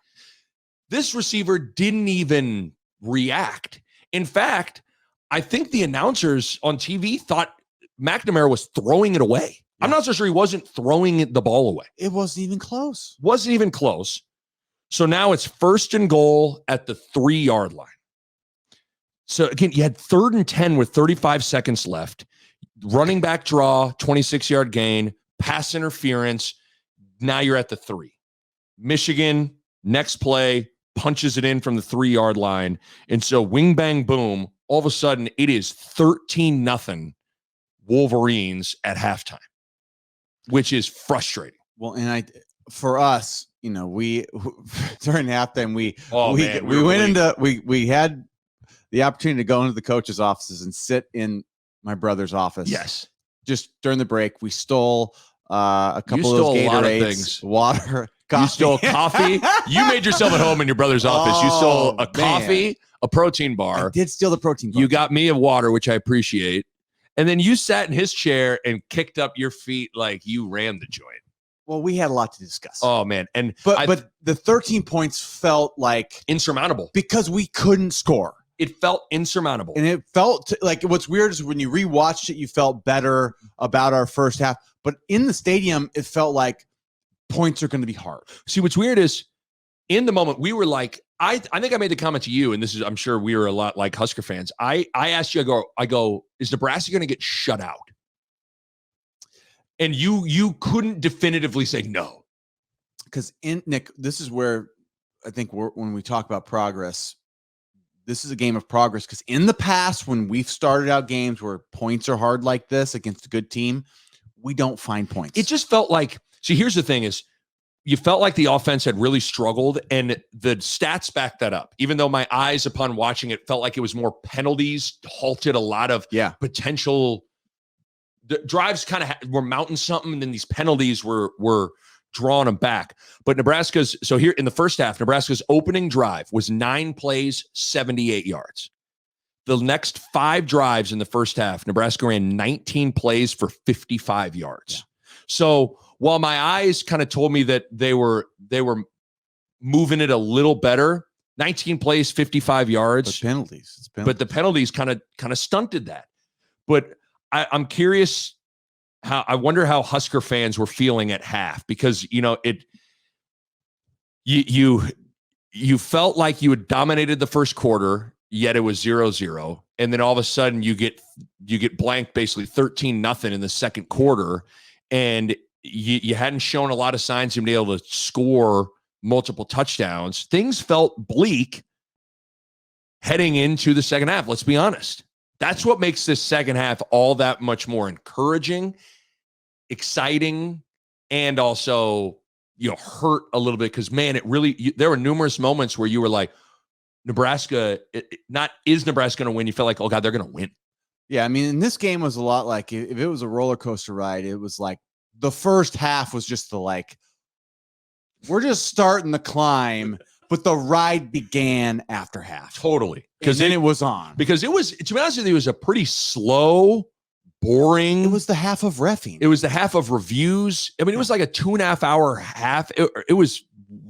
This receiver didn't even react. In fact, I think the announcers on TV thought McNamara was throwing it away. Yeah. I'm not so sure he wasn't throwing the ball away. It wasn't even close. Wasn't even close. So now it's 1st and goal at the 3-yard line. So again, you had 3rd and 10 with 35 seconds left. Running back draw, 26-yard gain, pass interference. Now you're at the 3. Michigan, next play, punches it in from the 3-yard line. And so wing, bang, boom, all of a sudden it is 13-0 Wolverines at halftime, which is frustrating. Well, and for us, we during halftime, we had the opportunity to go into the coach's offices and sit in my brother's office. Yes. Just during the break, we stole a couple of those Gatorades, water, coffee. You stole coffee. You made yourself at home in your brother's office. You stole a coffee, a protein bar. I did steal the protein bar. You got me a water, which I appreciate. And then you sat in his chair and kicked up your feet like you ran the joint. Well, we had a lot to discuss. Oh, man. But the 13 points felt like insurmountable because we couldn't score. It felt insurmountable. And it felt like, what's weird is when you rewatched it, you felt better about our first half. But in the stadium, it felt like points are going to be hard. See, what's weird is in the moment, we were like, I think I made the comment to you, and this is, I'm sure we were a lot like Husker fans. I asked you, I go, is Nebraska going to get shut out? And you couldn't definitively say no. Because Nick, this is where I think when we talk about progress, this is a game of progress, because in the past, when we've started out games where points are hard like this against a good team, we don't find points. It just felt like, see, here's the thing is, you felt like the offense had really struggled, and the stats backed that up. Even though my eyes upon watching it felt like it was more penalties, halted a lot of potential the drives kind of were mounting something, and then these penalties were drawing them back. But so here in the first half, Nebraska's opening drive was 9 plays, 78 yards. The next 5 drives in the first half, Nebraska ran 19 plays for 55 yards. Yeah. So while my eyes kind of told me that they were moving it a little better, 19 plays, 55 yards. But penalties. But the penalties kind of stunted that. But I'm curious I wonder how Husker fans were feeling at half, because you felt like you had dominated the first quarter, yet it was 0-0, and then all of a sudden you get blanked basically 13-0 in the second quarter, and you hadn't shown a lot of signs of being able to score multiple touchdowns. Things felt bleak heading into the second half. Let's be honest. That's what makes this second half all that much more encouraging, exciting, and also, hurt a little bit, because, man, it really, there were numerous moments where you were like, Nebraska, is Nebraska going to win? You felt like, oh, God, they're going to win. Yeah, I mean, this game was a lot like, if it was a roller coaster ride, it was like the first half was just we're just starting the climb, but the ride began after half. Totally. Because then it was on. Because it was, to be honest with you, it was a pretty slow, boring. It was the half of reffing. It was the half of reviews. I mean, it was like a 2.5 hour half. It was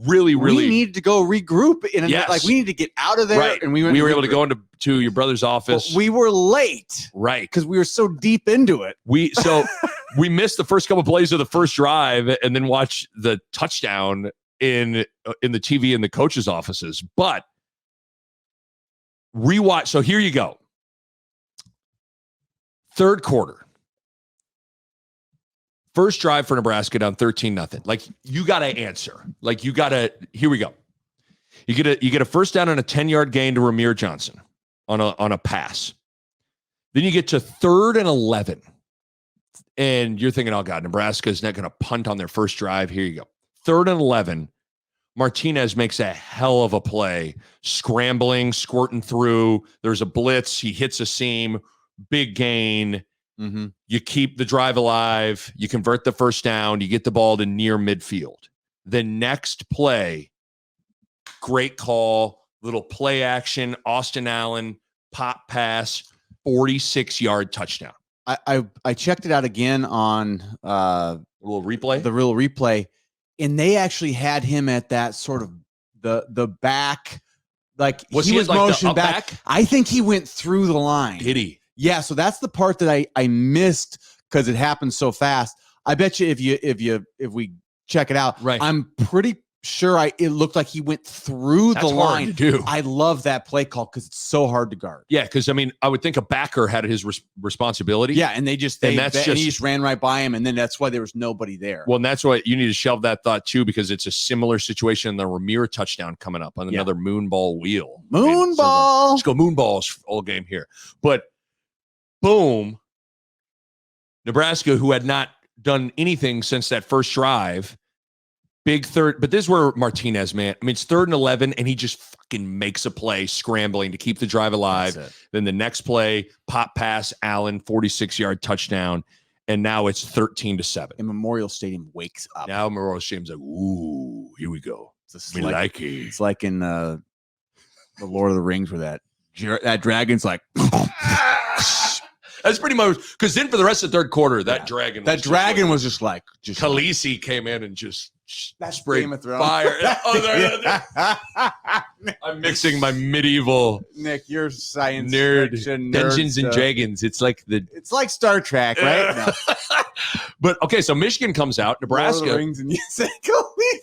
really. We needed to go regroup. Like, we needed to get out of there. Right. And we were able to go to your brother's office. But we were late. Right. Because we were so deep into it. We missed the first couple plays of the first drive and then watched the touchdown in the TV in the coaches' offices. But rewatch. So here you go. Third quarter. First drive for Nebraska, down 13-0. Like, you got to answer. Like, here we go. You get a first down on a 10-yard gain to Ramir Johnson on a pass. Then you get to 3rd and 11. And you're thinking, oh, God, Nebraska's not going to punt on their first drive. Here you go. 3rd and 11. Martinez makes a hell of a play, scrambling, squirting through. There's a blitz. He hits a seam. Big gain. Mm-hmm. You keep the drive alive. You convert the first down. You get the ball to near midfield. The next play, great call, little play action, Austin Allen, pop pass, 46-yard touchdown. I checked it out again on a little replay. The real replay, and they actually had him at that sort of the back, like he was like motioned back. I think he went through the line. Did he? Yeah, so that's the part that I missed because it happened so fast. I bet you if we check it out, right, I'm pretty sure it looked like he went through the line. Hard to do. I love that play call because it's so hard to guard. Yeah, because I mean, I would think a backer had his responsibility. Yeah, and he just ran right by him, and then that's why there was nobody there. Well, and that's why you need to shelve that thought too, because it's a similar situation in the Ramir touchdown coming up on another moonball wheel. Moonball. Let's go moonballs all game here. But boom, Nebraska, who had not done anything since that first drive. Big third, but this is where Martinez, man. I mean, it's 3rd and 11, and he just fucking makes a play, scrambling to keep the drive alive. Then the next play, pop pass, Allen, 46-yard touchdown, and now it's 13-7. And Memorial Stadium wakes up. Now Memorial Stadium's like, ooh, here we go. We like it. It's like in the Lord of the Rings where that dragon's like. That's pretty much, because then for the rest of the third quarter, that dragon was just like Khaleesi came in and just sprayed Game of Thrones. Fire. I'm mixing my medieval Nick, you're science fiction Dungeons and Dragons. It's like Star Trek, right? No. But okay, so Michigan comes out, Nebraska. Lord of the Rings, and you say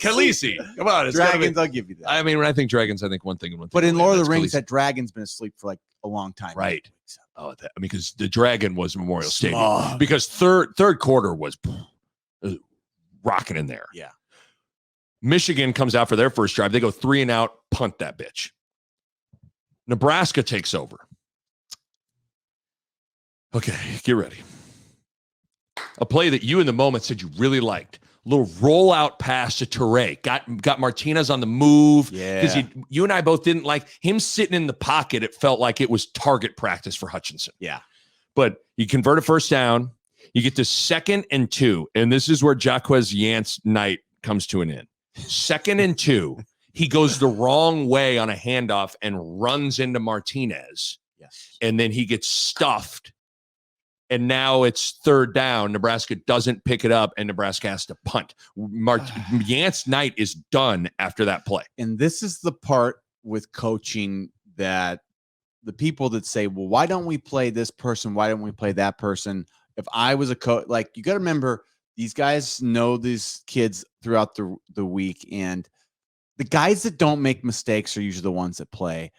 Khaleesi. Come on, it's dragons. I'll give you that. I mean, when I think dragons, I think one thing and one thing. But in Lord of the Rings, that dragon's been asleep for like a long time. Right. Oh, I mean, because the dragon was Memorial Stadium. Because third quarter was rocking in there. Yeah. Michigan comes out for their first drive. They go 3 and out, punt that bitch. Nebraska takes over. Okay, get ready. A play that you in the moment said you really liked. little rollout pass to Toure. Got Martinez on the move. Yeah. Because you and I both didn't like him sitting in the pocket. It felt like it was target practice for Hutchinson. Yeah. But you convert a first down. You get to 2nd and 2. And this is where Jaquez Yant's night comes to an end. 2nd and 2. He goes the wrong way on a handoff and runs into Martinez. Yes. And then he gets stuffed. And now it's 3rd down. Nebraska doesn't pick it up, and Nebraska has to punt. Yant's night is done after that play. And this is the part with coaching that the people that say, well, why don't we play this person? Why don't we play that person? If I was a coach, like, you got to remember, these guys know these kids throughout the week, and the guys that don't make mistakes are usually the ones that play.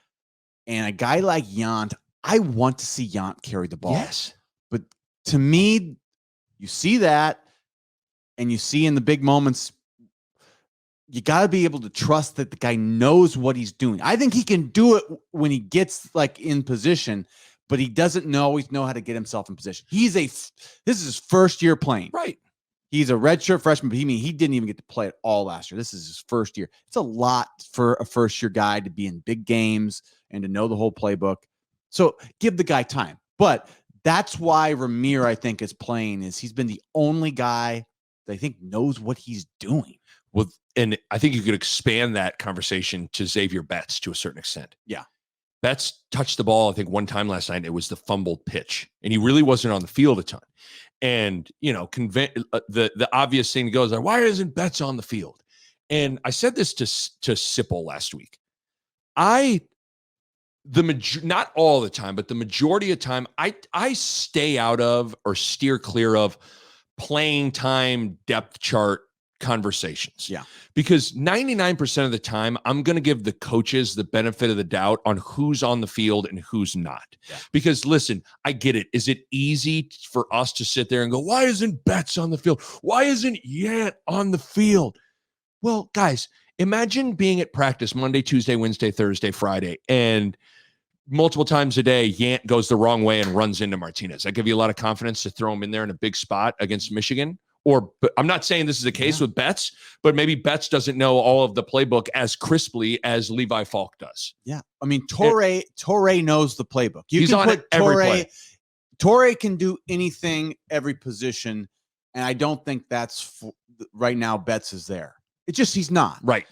And a guy like Yant, I want to see Yant carry the ball. Yes. But to me, you see that, and you see in the big moments, you got to be able to trust that the guy knows what he's doing. I think he can do it when he gets like in position, but he doesn't always know how to get himself in position. This is his first year playing. Right. He's a redshirt freshman, but he didn't even get to play it all last year. This is his first year. It's a lot for a first-year guy to be in big games and to know the whole playbook. So give the guy time. But that's why Ramir, I think, is playing. Is he's been the only guy that I think knows what he's doing. Well, and I think you could expand that conversation to Xavier Betts to a certain extent. Yeah. Betts touched the ball, I think, one time last night. It was the fumbled pitch, and he really wasn't on the field a ton. And, you know, the obvious thing goes, why isn't Betts on the field? And I said this to Sipple last week. Not all the time, but the majority of time, I stay out of or steer clear of playing time depth chart conversations. Yeah. Because 99% of the time, I'm going to give the coaches the benefit of the doubt on who's on the field and who's not. Yeah. Because listen, I get it. Is it easy for us to sit there and go, why isn't Betts on the field? Why isn't Yant on the field? Well, guys, imagine being at practice Monday, Tuesday, Wednesday, Thursday, Friday, and multiple times a day, Yant goes the wrong way and runs into Martinez. I give you a lot of confidence to throw him in there in a big spot against Michigan. But I'm not saying this is the case with Betts, but maybe Betts doesn't know all of the playbook as crisply as Levi Falk does. Yeah. I mean, Toure knows the playbook. He's on it every play. Toure can do anything, every position, and I don't think that's right now Betts is there. It's just he's not. Right.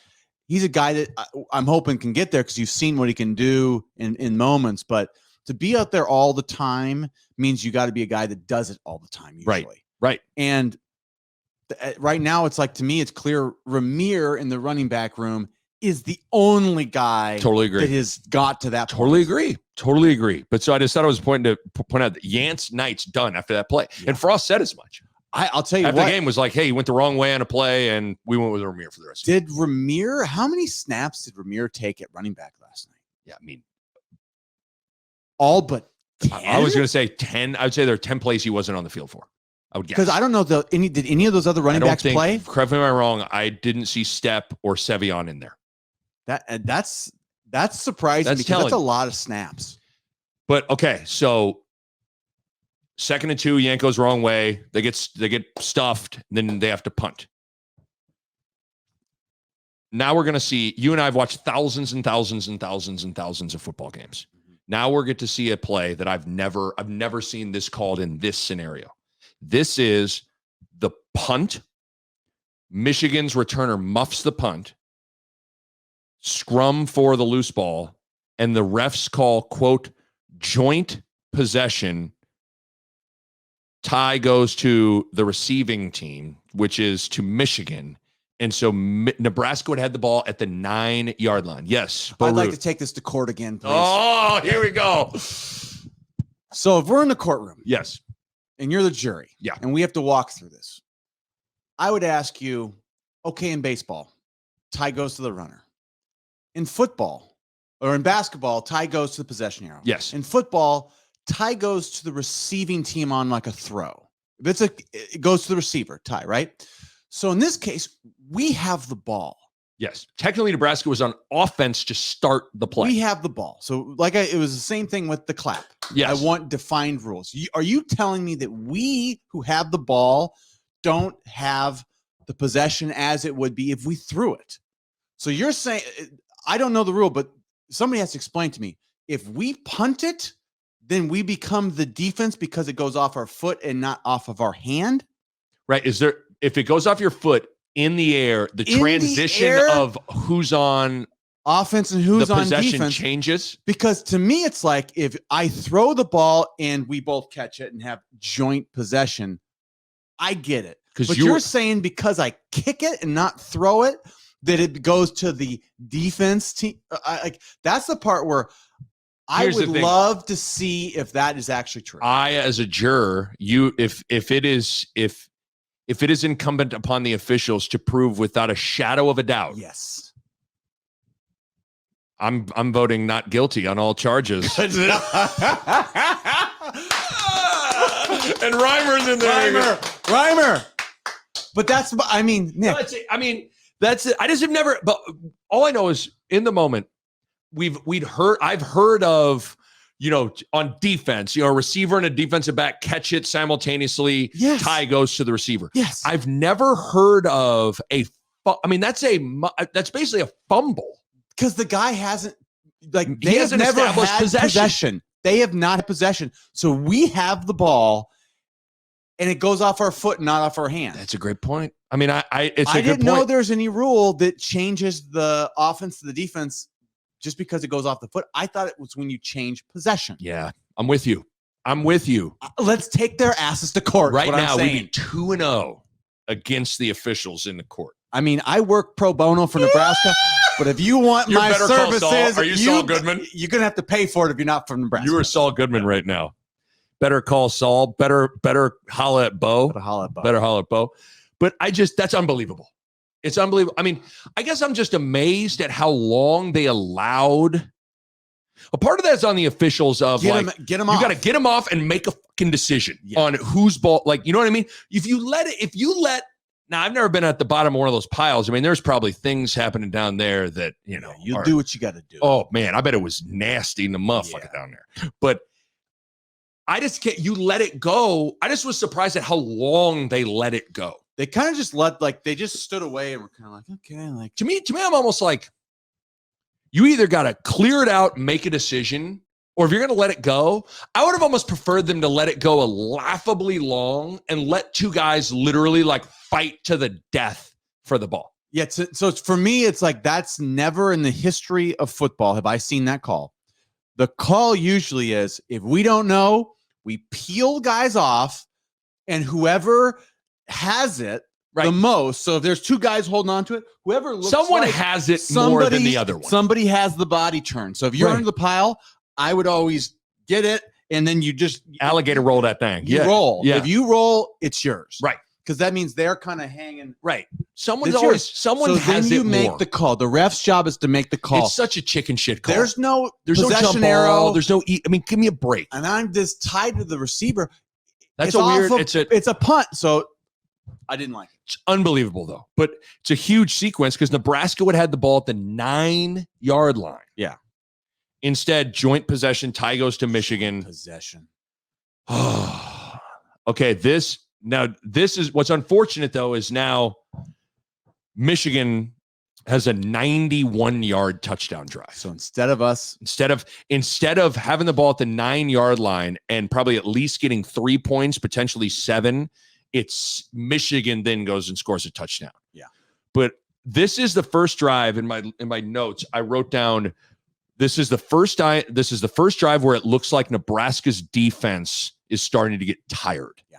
He's a guy that I'm hoping can get there because you've seen what he can do in moments, but to be out there all the time means you got to be a guy that does it all the time usually. Right. And right now, it's like, to me, it's clear Ramir in the running back room is the only guy that has got to that Totally point. agree. But so I just thought I was point out that Yant's night's done after that play. Yeah. And Frost said as much. I'll tell you after what. The game was like, hey, he went the wrong way on a play, and we went with Ramir for the rest of it. How many snaps did Ramir take at running back last night? Yeah, I mean, all but 10? I was going to say 10. I would say there are 10 plays he wasn't on the field for. I would guess. Because I don't know, did any of those other running backs play? Correct me if I'm wrong, I didn't see Stepp or Sevion in there. That's surprising because that's a lot of snaps. But okay, so 2nd and 2, Yant goes wrong way. They get stuffed, and then they have to punt. Now we're going to see, you and I have watched thousands and thousands and thousands and thousands of football games. Now we're going to see a play that I've never seen this called in this scenario. This is the punt. Michigan's returner muffs the punt. Scrum for the loose ball. And the refs call, quote, joint possession. Tie goes to the receiving team, which is to Michigan. And so Nebraska would have the ball at the 9-yard line. Yes. I'd like to take this to court again, please. Oh, here we go. So if we're in the courtroom. Yes. And you're the jury. Yeah. And we have to walk through this. I would ask you, okay, in baseball, tie goes to the runner. In football or in basketball, tie goes to the possession arrow. Yes. In football, tie goes to the receiving team on like a throw. If it goes to the receiver, tie, right? So in this case, we have the ball. Yes. Technically, Nebraska was on offense to start the play. We have the ball. So it was the same thing with the clap. Yes. I want defined rules. Are you telling me that we who have the ball don't have the possession as it would be if we threw it. So you're saying, I don't know the rule, but somebody has to explain to me. If we punt it, then we become the defense because it goes off our foot and not off of our hand? Right. If it goes off your foot in the air, the transition of who's on offense and who's on defense changes. Because to me, it's like if I throw the ball and we both catch it and have joint possession, I get it. But you're saying because I kick it and not throw it, that it goes to the defense team. That's the part where I would love to see if that is actually true. As a juror, if it is incumbent upon the officials to prove without a shadow of a doubt. Yes. I'm voting not guilty on all charges. And Reimer's in there. Reimer. But that's, I mean, Nick. No, that's it. I just have never, but all I know is in the moment, I've heard of, on defense, a receiver and a defensive back catch it simultaneously. Yes. Tie goes to the receiver. Yes. I've never heard of that's basically a fumble. Because the guy hasn't, they have never had possession. They have not had possession. So we have the ball and it goes off our foot, not off our hand. That's a great point. I mean, I didn't know there's any rule that changes the offense to the defense just because it goes off the foot. I thought it was when you change possession. Yeah, I'm with you. Let's take their asses to court. Right now, we'd be 2-0 against the officials in the court. I mean, I work pro bono for Nebraska, but if you want my services, are you Saul Goodman? You're going to have to pay for it if you're not from Nebraska. You are Saul Goodman right now. Better call Saul. Better holla at Bo. Better holla at Bo. But that's unbelievable. It's unbelievable. I mean, I guess I'm just amazed at how long they allowed. A part of that's on the officials of get them off. You got to get them off and make a fucking decision on whose ball. You know what I mean? If you let. Now, I've never been at the bottom of one of those piles. I mean, there's probably things happening down there that, you do what you got to do. Oh, man, I bet it was nasty in the motherfucker down there. But I just can't, you let it go. I just was surprised at how long they let it go. They kind of just they just stood away and were kind of like, okay. To me, I'm almost like, you either got to clear it out and make a decision, or if you're going to let it go, I would have almost preferred them to let it go a laughably long and let two guys literally fight to the death for the ball. Yeah. So for me, it's like, that's never in the history of football have I seen that call. The call usually is, if we don't know, we peel guys off and whoever has it the most. So if there's two guys holding on to it, whoever looks has it more than the other one. Somebody has the body turn. So if you're under the pile, I would always get it, and then you just alligator roll that thing. You roll. Yeah. If you roll, it's yours. Right. Because that means they're kind of hanging. Right. So has then you make more. the call. The ref's job is to make the call. It's such a chicken shit call. There's no jump arrow. Ball, there's no. I mean, give me a break. And I'm just tied to the receiver. That's it's a punt. So I didn't like it. It's unbelievable though. But it's a huge sequence because Nebraska would have had the ball at the 9-yard line. Yeah. Instead, joint possession, tie goes to Michigan. Possession. Okay, this is what's unfortunate though is now Michigan has a 91-yard touchdown drive. So instead of having the ball at the 9-yard line and probably at least getting 3 points, potentially 7, it's Michigan then goes and scores a touchdown. Yeah. But this is the first drive in my notes. I wrote down this is the first drive where it looks like Nebraska's defense is starting to get tired. Yeah.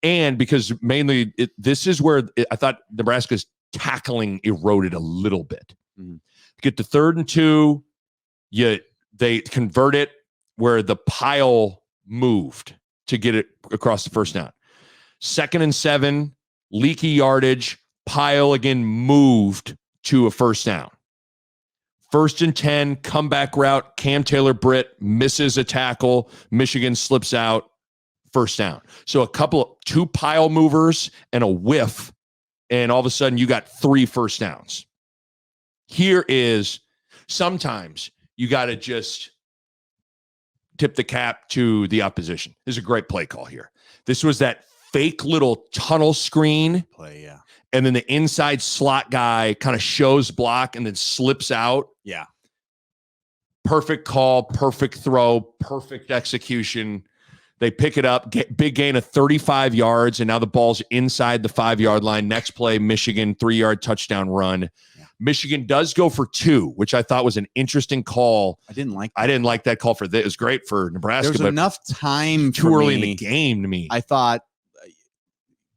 And because mainly this is where I thought Nebraska's tackling eroded a little bit. Mm-hmm. Get to 3rd and 2, they convert it where the pile moved to get it across the first down. 2nd and 7, leaky yardage, pile again moved to a first down. 1st and 10, comeback route, Cam Taylor-Britt misses a tackle, Michigan slips out, first down. So two pile movers and a whiff, and all of a sudden you got 3 first downs. Here is sometimes you got to just tip the cap to the opposition. This is a great play call here. This was that fake little tunnel screen play, yeah. and then the inside slot guy kind of shows block and then slips out. Yeah. Perfect call, perfect throw, perfect execution. They pick it up, big gain of 35 yards, and now the ball's inside the 5-yard line. Next play, Michigan, 3-yard touchdown run. Yeah. Michigan does go for 2, which I thought was an interesting call. I didn't like that call for this. It was great for Nebraska. There's enough time too early in the game to me. I thought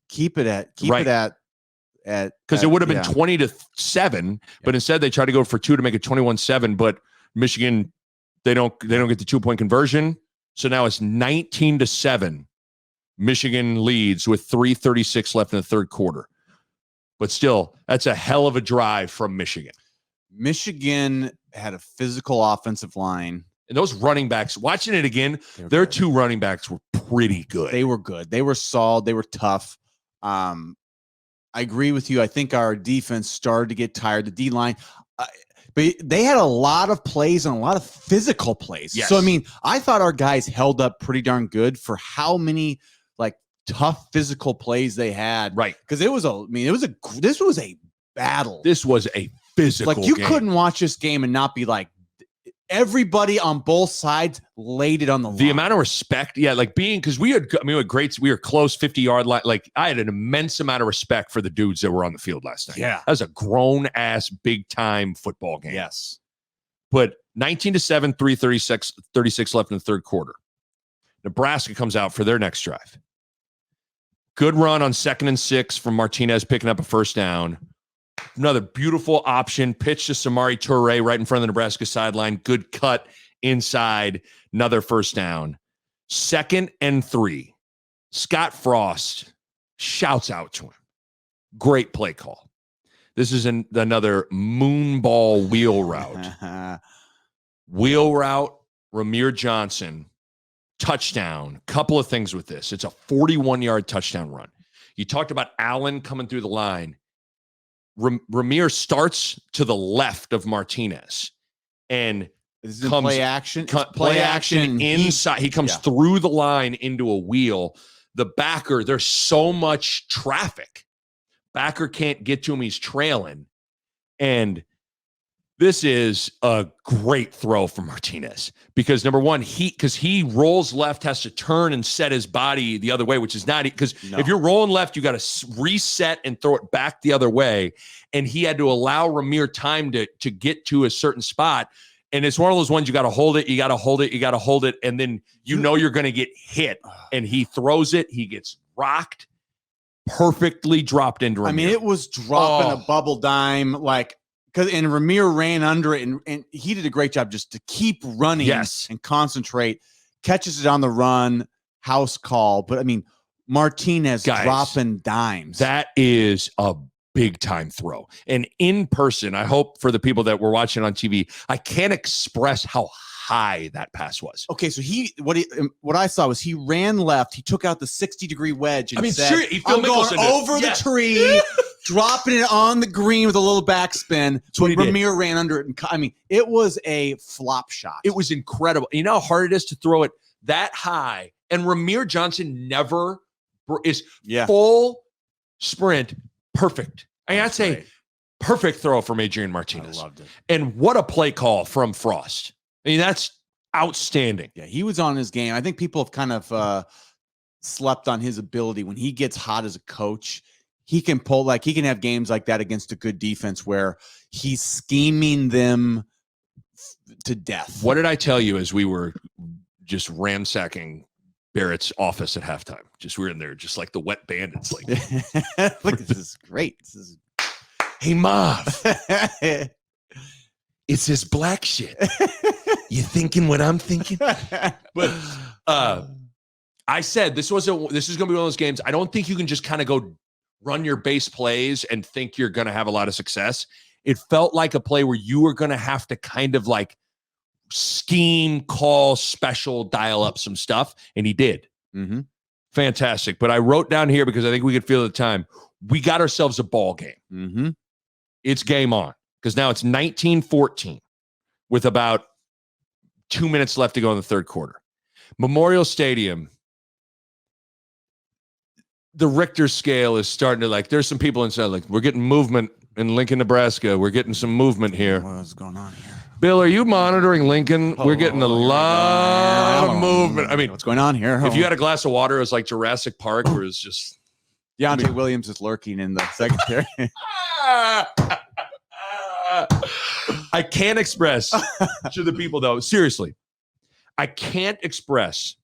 keep it at because it would have been 20-7, but instead they tried to go for 2 to make it 21-7. But Michigan, they don't get the 2-point conversion. So now it's 19-7. Michigan leads with 3:36 left in the third quarter. But still, that's a hell of a drive from Michigan. Michigan had a physical offensive line. And those running backs, watching it again, their 2 running backs were pretty good. They were good. They were solid. They were tough. I agree with you. I think our defense started to get tired. The D-line, but they had a lot of plays and a lot of physical plays. Yes. So, I mean, I thought our guys held up pretty darn good for how many tough physical plays they had. Right. Because this was a battle. This was a physical you game. Couldn't watch this game and not be like, everybody on both sides laid it on the line. The amount of respect, because we were close 50-yard line. Like, I had an immense amount of respect for the dudes that were on the field last night. Yeah. That was a grown-ass, big-time football game. Yes. But 19-7, 3:36 left in the third quarter. Nebraska comes out for their next drive. Good run on 2nd and 6 from Martinez picking up a first down. Another beautiful option, pitch to Samari Toure right in front of the Nebraska sideline. Good cut inside, another first down. 2nd and 3. Scott Frost shouts out to him. Great play call. This is another moonball wheel route. Wheel route, Ramir Johnson, touchdown. Couple of things with this. It's a 41-yard touchdown run. You talked about Allen coming through the line. Ramir starts to the left of Martinez and comes play action inside. He comes through the line into a wheel. The backer, there's so much traffic. Backer can't get to him. He's trailing. And this is a great throw from Martinez because, number one, he rolls left, has to turn and set his body the other way, which is not because if you're rolling left, you got to reset and throw it back the other way. And he had to allow Ramir time to get to a certain spot. And it's one of those ones you got to hold it, you got to hold it, you got to hold it. And then you're going to get hit. And he throws it. He gets rocked, perfectly dropped into Ramir. I mean, it was dropping a bubble dime and Ramir ran under it, and he did a great job just to keep running and concentrate. Catches it on the run, house call. But, I mean, Martinez dropping dimes. That is a big-time throw. And in person, I hope for the people that were watching on TV, I can't express how high that pass was. Okay, so what I saw was he ran left. He took out the 60-degree wedge and said, I'm going over the tree. Dropping it on the green with a little backspin. So Ramir ran under it. And it was a flop shot. It was incredible. You know how hard it is to throw it that high. And Ramir Johnson never is full sprint. Perfect. I'd say perfect throw from Adrian Martinez. I loved it. And what a play call from Frost. I mean, that's outstanding. Yeah, he was on his game. I think people have kind of slept on his ability when he gets hot as a coach. He can he can have games like that against a good defense where he's scheming them to death. What did I tell you as we were just ransacking Barrett's office at halftime? We were in there just like the wet bandits. Like, look, this is great. Hey, Marv. It's this black shit. You thinking what I'm thinking? But I said this is going to be one of those games. I don't think you can just kind of go run your base plays and think you're going to have a lot of success. It felt like a play where you were going to have to kind of scheme, call, special, dial up some stuff, and he did. Mm-hmm. Fantastic. But I wrote down here because I think we could feel the time. We got ourselves a ball game. Mm-hmm. It's game on because now it's 19-14 with about 2 minutes left to go in the third quarter. Memorial Stadium. the Richter scale is starting to there's some people inside we're getting movement in Lincoln, Nebraska. We're getting some movement here. What's going on here? Bill, are you monitoring Lincoln? We're getting a lot of movement. I mean, what's going on here? if you had a glass of water, it was like Jurassic Park, where it's just Deontay Williams is lurking in the secondary. I can't express to the people, though, seriously, I can't express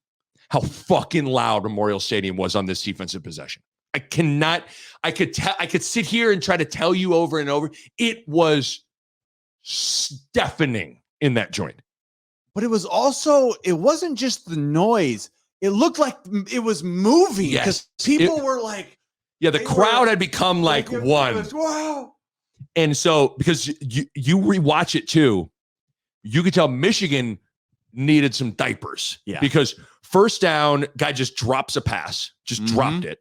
how fucking loud Memorial Stadium was on this defensive possession. I cannot. I could sit here and try to tell you over and over. It was deafening in that joint. But it was also, it wasn't just the noise. It looked like it was moving because people were like, yeah, the crowd had become like one. Wow. And so, because you rewatch it too, you could tell Michigan needed some diapers. Yeah. Because first down, guy just drops a pass, dropped it.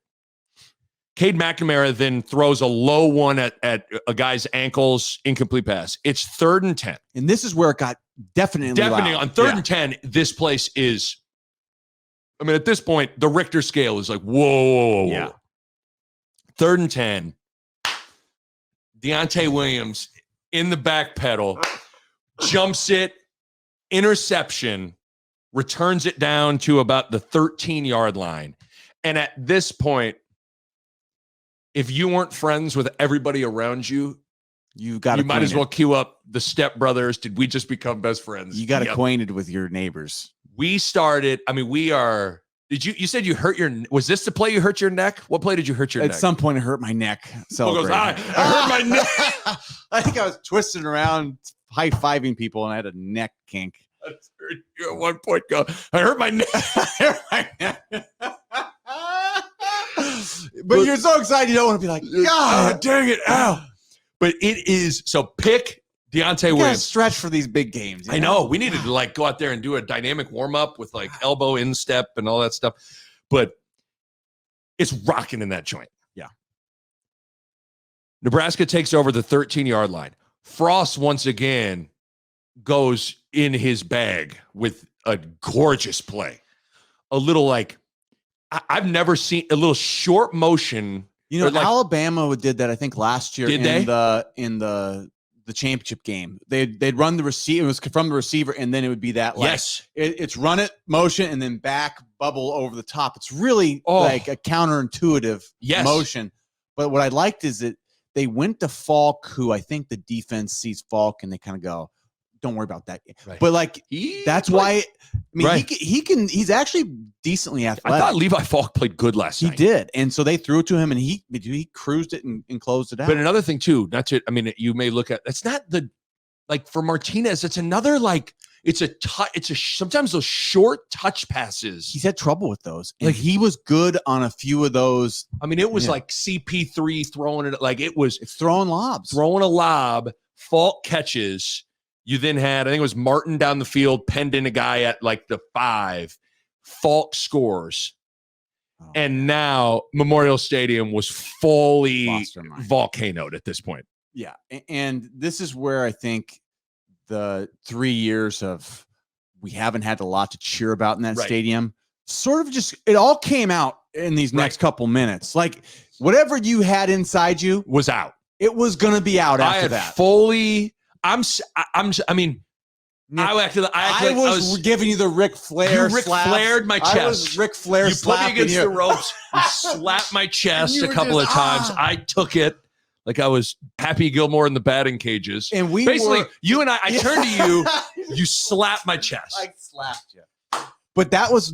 Cade McNamara then throws a low one at a guy's ankles, incomplete pass. It's 3rd and 10. And this is where it got definitely loud. On 3rd and 10, this place is, I mean, at this point, the Richter scale is like, whoa. Yeah. 3rd and 10. Deontay Williams in the back pedal, jumps it, interception, returns it down to about the 13-yard line. And at this point, if you weren't friends with everybody around you, you might as well cue up the Step Brothers. Did we just become best friends? You got acquainted with your neighbors. We started, I mean, you said you hurt was this the play you hurt your neck? What play did you hurt your neck? At some point, it hurt my neck. I hurt my neck. I think I was twisting around, high-fiving people, and I had a neck kink. You at one point go, I hurt my neck. But you're so excited, you don't want to be like, God dang it, ow. But it is, so pick Deontay Williams. Stretch for these big games. I know. We needed to go out there and do a dynamic warm-up with elbow instep and all that stuff. But it's rocking in that joint. Yeah. Nebraska takes over the 13-yard line. Frost once again goes in his bag with a gorgeous play. A little I've never seen a little short motion. Alabama did that, I think, last year in the championship game. They'd run the receiver. It was from the receiver, and then it would be that it's run it motion and then back bubble over the top. It's really like a counterintuitive motion. But what I liked is that they went to Falk, who I think the defense sees Falk and they kind of go, don't worry about that. Right. But that's why. I mean, he's actually decently athletic. I thought Levi Falk played good last night. He did. And so they threw it to him and he cruised it and closed it out. But another thing too, you may look at, that's not for Martinez, it's another sometimes those short touch passes. He's had trouble with those. And he was good on a few of those. I mean, it was like CP3 throwing it, it's throwing lobs. Throwing a lob, Falk catches. You then had, I think it was Martin down the field, penned in a guy at the 5. Falk scores. And now Memorial Stadium was fully volcanoed at this point. Yeah. And this is where I think the 3 years of we haven't had a lot to cheer about in that stadium sort of just, it all came out in these next couple minutes. Whatever you had inside you was out. It was going to be out after that. I was giving you the Ric Flair. You Ric Flaired my chest. I was Ric Flair. You put me against the ropes. You slapped my chest a couple of times. I took it like I was Happy Gilmore in the batting cages. And you and I turned to you. You slapped my chest. I slapped you. But that was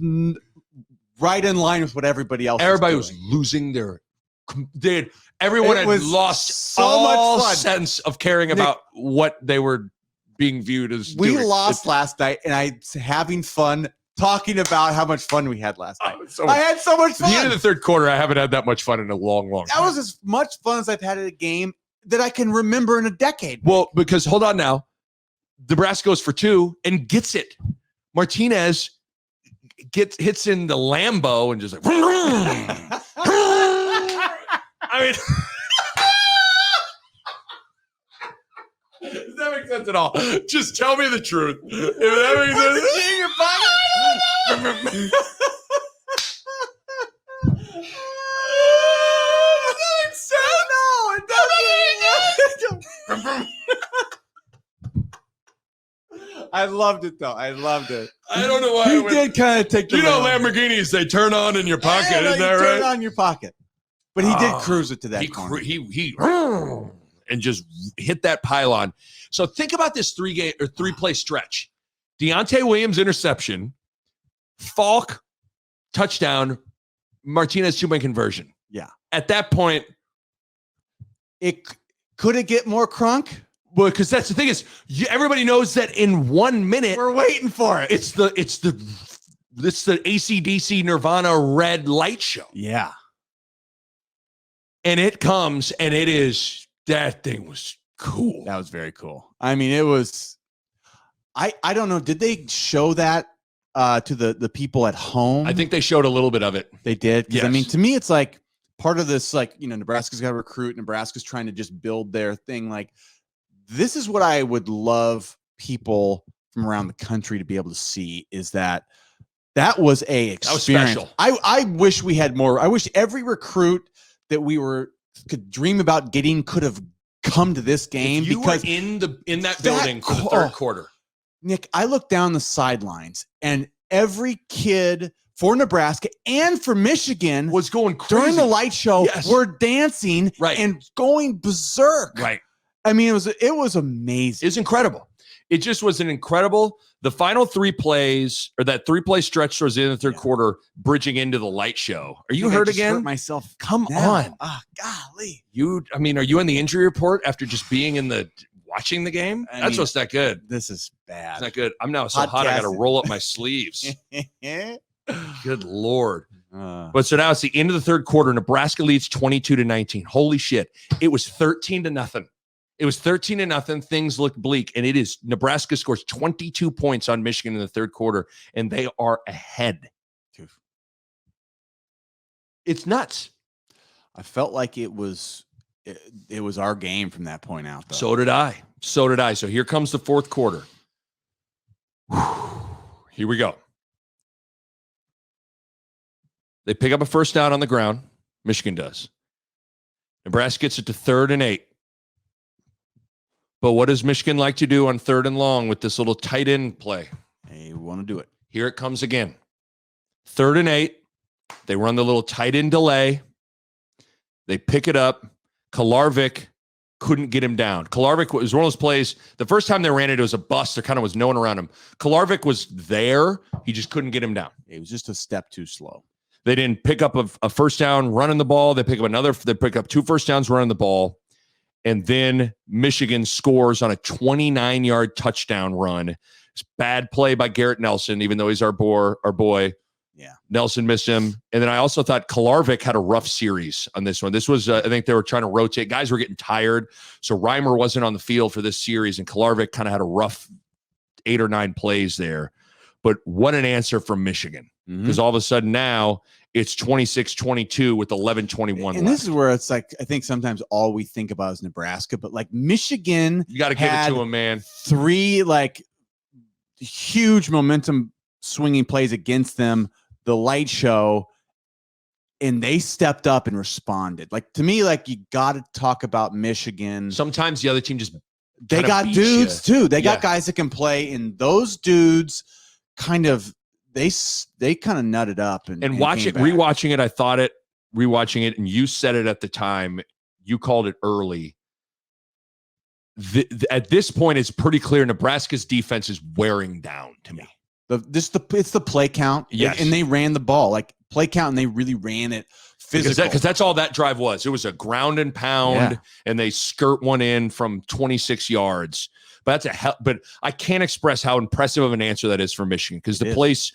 right in line with what everybody else. Everybody was losing their. Everyone had lost all sense of caring about what they were being viewed as doing. We lost last night, and I was having fun talking about how much fun we had last night. I had so much fun. At the end of the third quarter, I haven't had that much fun in a long time. That was as much fun as I've had at a game that I can remember in a decade. Well, because hold on now. Nebraska goes for 2 and gets it. Martinez hits in the Lambo and just I mean, does that make sense at all? Just tell me the truth. If that makes sense. I loved it though. I loved it. I don't know why. He did kind of take the Lamborghinis, they turn on in your pocket, isn't that turn it right? on your pocket. But he did cruise it to that corner. He and just hit that pylon. So think about this three-play stretch. Deontay Williams interception, Falk touchdown, Martinez two-point conversion. Yeah. At that point, could it get more crunk? Well, because that's the thing is, everybody knows that in 1 minute we're waiting for it. It's the AC/DC Nirvana red light show. Yeah. And it comes, and that thing was cool. That was very cool. I mean, it was, I don't know. Did they show that to the people at home? I think they showed a little bit of it. They did. Yes. I mean, to me, it's like part of this, like, Nebraska's got to recruit. Nebraska's trying to just build their thing. Like, this is what I would love people from around the country to be able to see is that was a experience. That was special. I wish we had more. I wish every recruit that we could dream about getting could have come to this game, because were in that building for the third quarter. Nick, I looked down the sidelines and every kid for Nebraska and for Michigan was going crazy during the light show. Yes. Were dancing and going berserk. Right. I mean, it was amazing. It's incredible. It just was an incredible. The final 3 plays, or that 3-play stretch towards the end of the third quarter, bridging into the light show. Are you hurt again? Hurt myself. Come on. Golly. Are you on the injury report after just being watching the game? That's what's not good. This is bad. It's not good. I'm now so hot I got to roll up my sleeves. Good Lord. But so now it's the end of the third quarter. Nebraska leads 22-19. Holy shit. It was 13-0. It was 13-0. Things look bleak. And it is Nebraska scores 22 points on Michigan in the third quarter, and they are ahead. It's nuts. I felt like it was our game from that point out, though. So did I. So here comes the fourth quarter. Here we go. They pick up a first down on the ground. Michigan does. Nebraska gets it to 3rd and 8. But what does Michigan like to do on 3rd and long with this little tight end play? They want to do it. Here it comes again. 3rd and 8. They run the little tight end delay. They pick it up. Kolarvik couldn't get him down. Kolarvik was one of those plays. The first time they ran it, it was a bust. There kind of was no one around him. Kolarvik was there. He just couldn't get him down. It was just a step too slow. They didn't pick up a first down running the ball. They pick up 2 first downs running the ball. And then Michigan scores on a 29-yard touchdown run. It's bad play by Garrett Nelson, even though he's our boy. Yeah. Nelson missed him. And then I also thought Kolarvik had a rough series on this one. This was, I think they were trying to rotate. Guys were getting tired. So Reimer wasn't on the field for this series, and Kolarvik kind of had a rough 8 or 9 plays there. But what an answer from Michigan. Because all of a sudden now it's 26-22 with 11:21 left. And this is where it's like, I think sometimes all we think about is Nebraska, but like Michigan, you got to give it to them, man. 3 like huge momentum swinging plays against them, the light show, and they stepped up and responded. Like, to me, like, you got to talk about Michigan. Sometimes the other team just they got dudes too. They got guys that can play, and those dudes kind of they kind of nutted up and rewatching it, and you said it at the time. You called it early. At this point, it's pretty clear Nebraska's defense is wearing down to me. It's the play count. Yes. And they ran the ball, like play count, and they really ran it physical. Because that's all that drive was. It was a ground and pound, and they skirt one in from 26 yards. But but I can't express how impressive of an answer that is for Michigan, because the place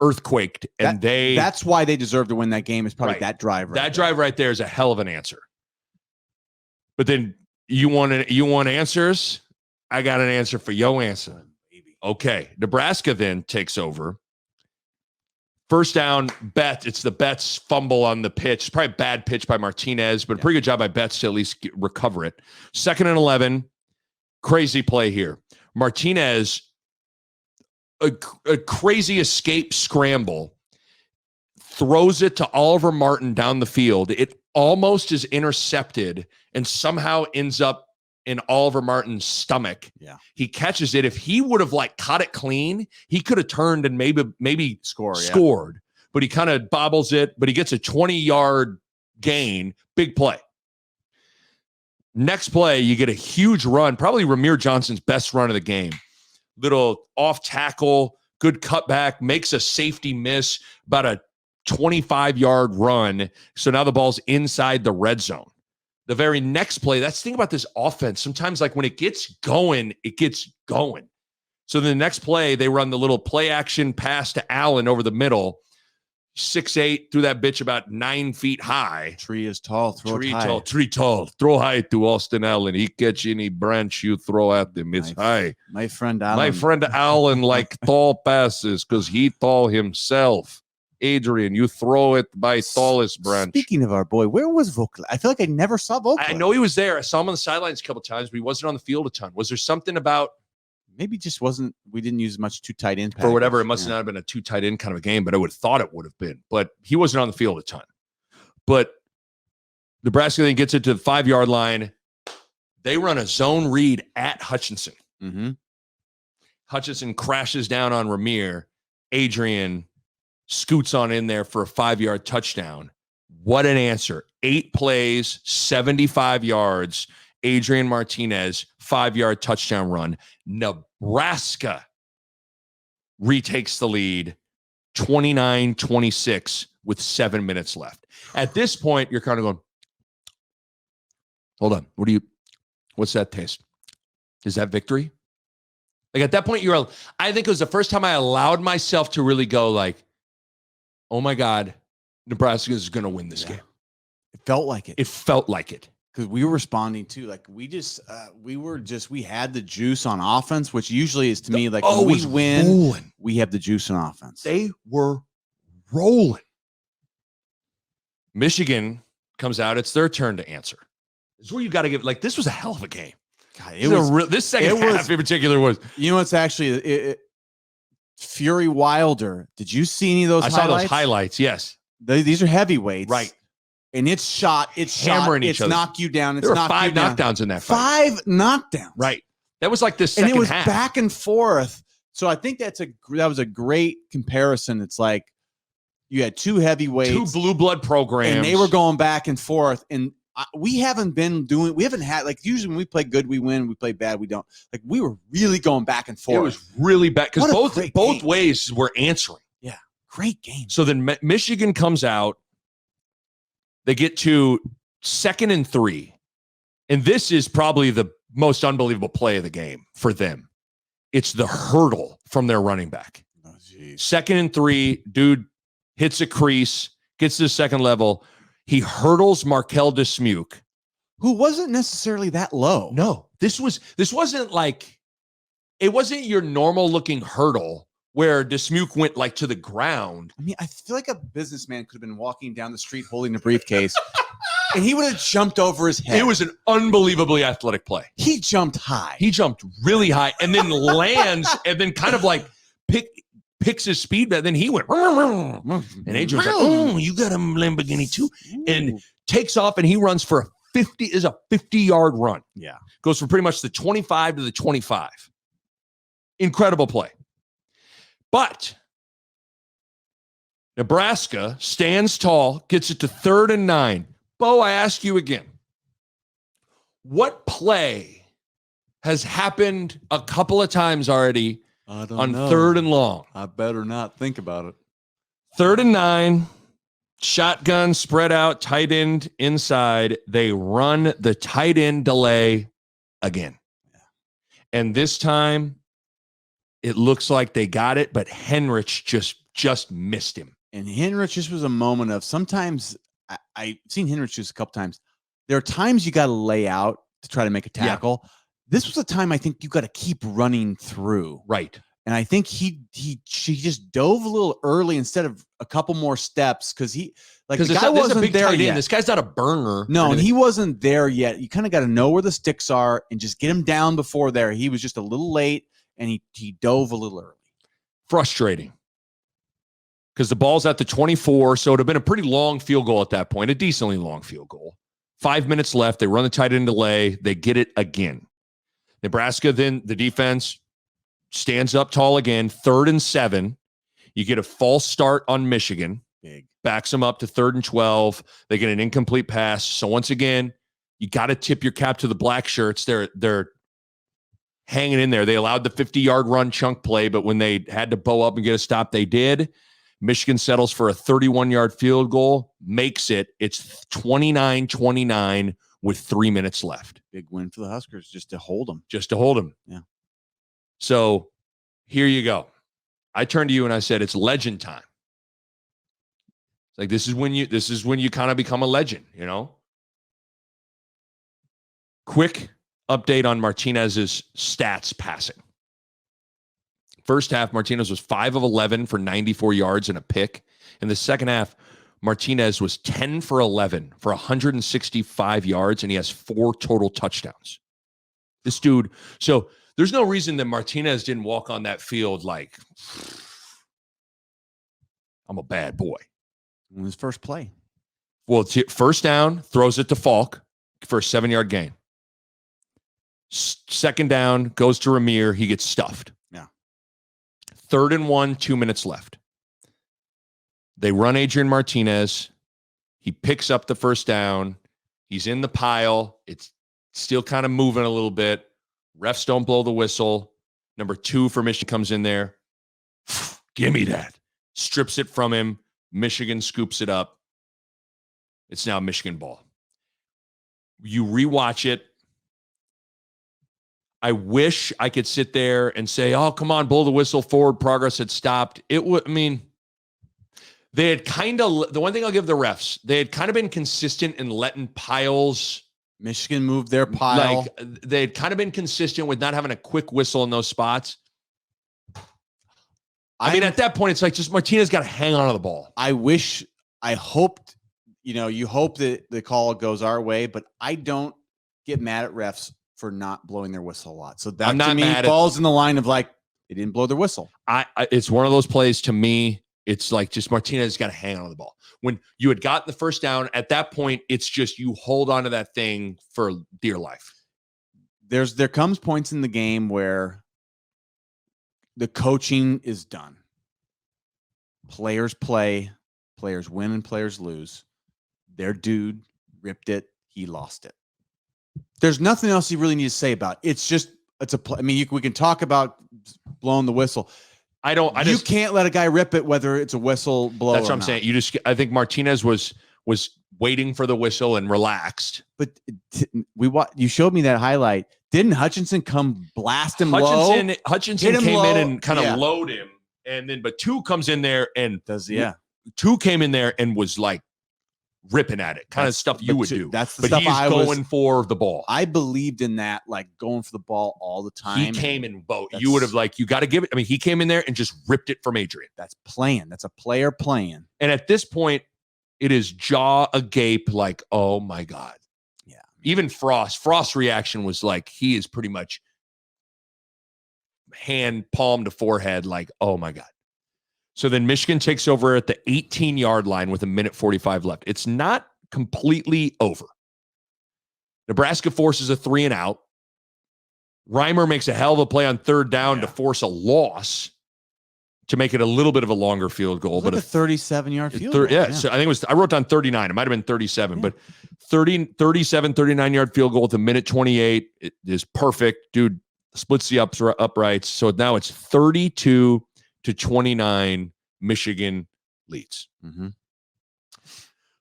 earthquaked, and that's why they deserve to win that game. Is probably that drive. Drive right there is a hell of an answer. But then you want answers? I got an answer for your answer. Okay, Nebraska then takes over. First down, Betts. It's the Betts fumble on the pitch. It's probably a bad pitch by Martinez, but a pretty good job by Betts to at least recover it. 2nd and 11. Crazy play here. Martinez, a crazy escape scramble, throws it to Oliver Martin down the field. It almost is intercepted and somehow ends up in Oliver Martin's stomach. Yeah. He catches it. If he would have like caught it clean, he could have turned and maybe scored. But he kind of bobbles it, but he gets a 20-yard gain. Big play. Next play, you get a huge run, probably Ramir Johnson's best run of the game. Little off tackle, good cutback, makes a safety miss, about a 25-yard run. So now the ball's inside the red zone. The very next play, that's the thing about this offense. Sometimes, like when it gets going, it gets going. So the next play, they run the little play action pass to Allen over the middle. 6'8", threw that bitch about 9 feet high. Tree is tall, throw it high. Tree tall. Throw high to Austin Allen. He catch any branch you throw at him. It's high. My friend Allen. My friend Allen like tall passes because he tall himself. Adrian, you throw it by tallest branch. Speaking of our boy, where was Vogel? I feel like I never saw Vogel. I know he was there. I saw him on the sidelines a couple times, but he wasn't on the field a ton. Was there something about maybe just wasn't? We didn't use much two tight end or whatever. It must not have been a 2 tight end kind of a game, but I would have thought it would have been. But he wasn't on the field a ton. But Nebraska then gets it to the 5-yard line. They run a zone read at Hutchinson. Mm-hmm. Hutchinson crashes down on Ramir. Adrian scoots on in there for a 5-yard touchdown. What an answer. 8 plays, 75 yards. Adrian Martinez, 5-yard touchdown run. Nebraska retakes the lead 29-26 with 7 minutes left. At this point, you're kind of going, hold on. What's that taste? Is that victory? Like at that point, I think it was the first time I allowed myself to really go like, oh my God, Nebraska is going to win this game. It felt like it. It felt like it. Because we were responding too. Like we had the juice on offense, which usually is to me like when we win, rolling. We have the juice on offense. They were rolling. Michigan comes out. It's their turn to answer. This is where you got to give, like, this was a hell of a game. God, this second half in particular was. You know, it's actually Fury Wilder. Did you see any of those highlights? I saw those highlights, yes. These are heavyweights. Right. And it's hammering each other. Knocked you down. There were 5 knockdowns in that fight. 5 knockdowns. Right. That was like the second half. And it was back and forth. So I think that was a great comparison. It's like you had 2 heavyweights. 2 blue blood programs. And they were going back and forth. And we haven't had, like, usually when we play good, we win. We play bad, we don't. Like, we were really going back and forth. It was really bad because both ways were answering. Yeah. Great game. So then Michigan comes out. They get to 2nd and 3. And this is probably the most unbelievable play of the game for them. It's the hurdle from their running back. Oh, geez. 2nd and 3, dude hits a crease, gets to the second level. He hurdles Markel Dismuke, who wasn't necessarily that low. No, this wasn't like, it wasn't your normal looking hurdle where Dismuke went like to the ground. I mean, I feel like a businessman could have been walking down the street holding a briefcase and he would have jumped over his head. It was an unbelievably athletic play. He jumped high. He jumped really high and then lands and then kind of like picks his speed, but then he went, and Adrian's like, oh, you got a Lamborghini too, and takes off and he runs for a 50-yard run. Yeah. Goes from pretty much the 25 to the 25. Incredible play. But Nebraska stands tall, gets it to 3rd and 9. Bo, I ask you again, what play has happened a couple of times already on 3rd and long? I better not think about it. 3rd and 9, shotgun spread out, tight end inside. They run the tight end delay again. Yeah. And this time, it looks like they got it, but Henrich just missed him. And Henrich, this was a moment of, sometimes I've seen Henrich just a couple times. There are times you got to lay out to try to make a tackle. Yeah. This was a time I think you got to keep running through. Right. And I think he just dove a little early instead of a couple more steps because the guy wasn't there yet. This guy's not a burner. No, and he wasn't there yet. You kind of got to know where the sticks are and just get him down before there. He was just a little late and he dove a little early. Frustrating. Because the ball's at the 24, so it would have been a pretty long field goal at that point, a decently long field goal. 5 minutes left. They run the tight end delay. They get it again. Nebraska, then the defense stands up tall again. 3rd and 7. You get a false start on Michigan. Big. Backs them up to 3rd and 12. They get an incomplete pass. So once again, you got to tip your cap to the black shirts. They're hanging in there. They allowed the 50-yard run chunk play, but when they had to bow up and get a stop, they did. Michigan settles for a 31-yard field goal, makes it. It's 29-29 with 3 minutes left. Big win for the Huskers just to hold them. Yeah. So here you go. I turned to you and I said, it's legend time. It's like, this is when you kind of become a legend, you know? Quick update on Martinez's stats passing. First half, Martinez was 5 of 11 for 94 yards and a pick. In the second half, Martinez was 10 for 11 for 165 yards, and he has 4 total touchdowns. This dude, so there's no reason that Martinez didn't walk on that field like, I'm a bad boy. In his first play. Well, first down, throws it to Falk for a 7-yard gain. Second down, goes to Ramir. He gets stuffed. Yeah. 3rd and 1, 2 minutes left. They run Adrian Martinez. He picks up the first down. He's in the pile. It's still kind of moving a little bit. Refs don't blow the whistle. Number 2 for Michigan comes in there. Give me that. Strips it from him. Michigan scoops it up. It's now Michigan ball. You rewatch it. I wish I could sit there and say, oh, come on, blow the whistle, forward progress had stopped. It would, I mean, they had kind of, the one thing I'll give the refs, they had kind of been consistent in letting piles. Michigan moved their pile. Like, they had kind of been consistent with not having a quick whistle in those spots. I mean, at that point, it's like just Martinez got to hang on to the ball. I hoped, you hope that the call goes our way, but I don't get mad at refs for not blowing their whistle a lot. So that to me falls in the line of like, they didn't blow their whistle. It's one of those plays to me. It's like just Martinez got to hang on to the ball. When you had gotten the first down, at that point, it's just you hold on to that thing for dear life. There comes points in the game where the coaching is done. Players play, players win, and players lose. Their dude ripped it. He lost it. There's nothing else you really need to say about it. We can talk about blowing the whistle. You can't let a guy rip it, whether it's a whistle blow. That's what I'm saying. I think Martinez was waiting for the whistle and relaxed. But you showed me that highlight. Didn't Hutchinson come blast him low? Hutchinson came in and kind of load him, but 2 comes in there and 2 came in there and was like ripping at it, kind of stuff you would do. That's the stuff he's going for the ball. I believed in that, like going for the ball all the time. He came in both. You would have you got to give it. I mean, he came in there and just ripped it from Adrian. That's playing. That's a player playing. And at this point, it is jaw agape, like, oh my God. Yeah. Even Frost's reaction was like, he is pretty much hand palm to forehead, like, oh my God. So then Michigan takes over at the 18-yard line with 1:45 left. It's not completely over. Nebraska forces a 3 and out. Reimer makes a hell of a play on 3rd down to force a loss to make it a little bit of a longer field goal. But a 37-yard field goal. Yeah, so I think I wrote down 39. It might have been 37, but 37, 39-yard field goal with 1:28. It is perfect. Dude splits the uprights. So now it's 32-29, Michigan leads. Mm-hmm.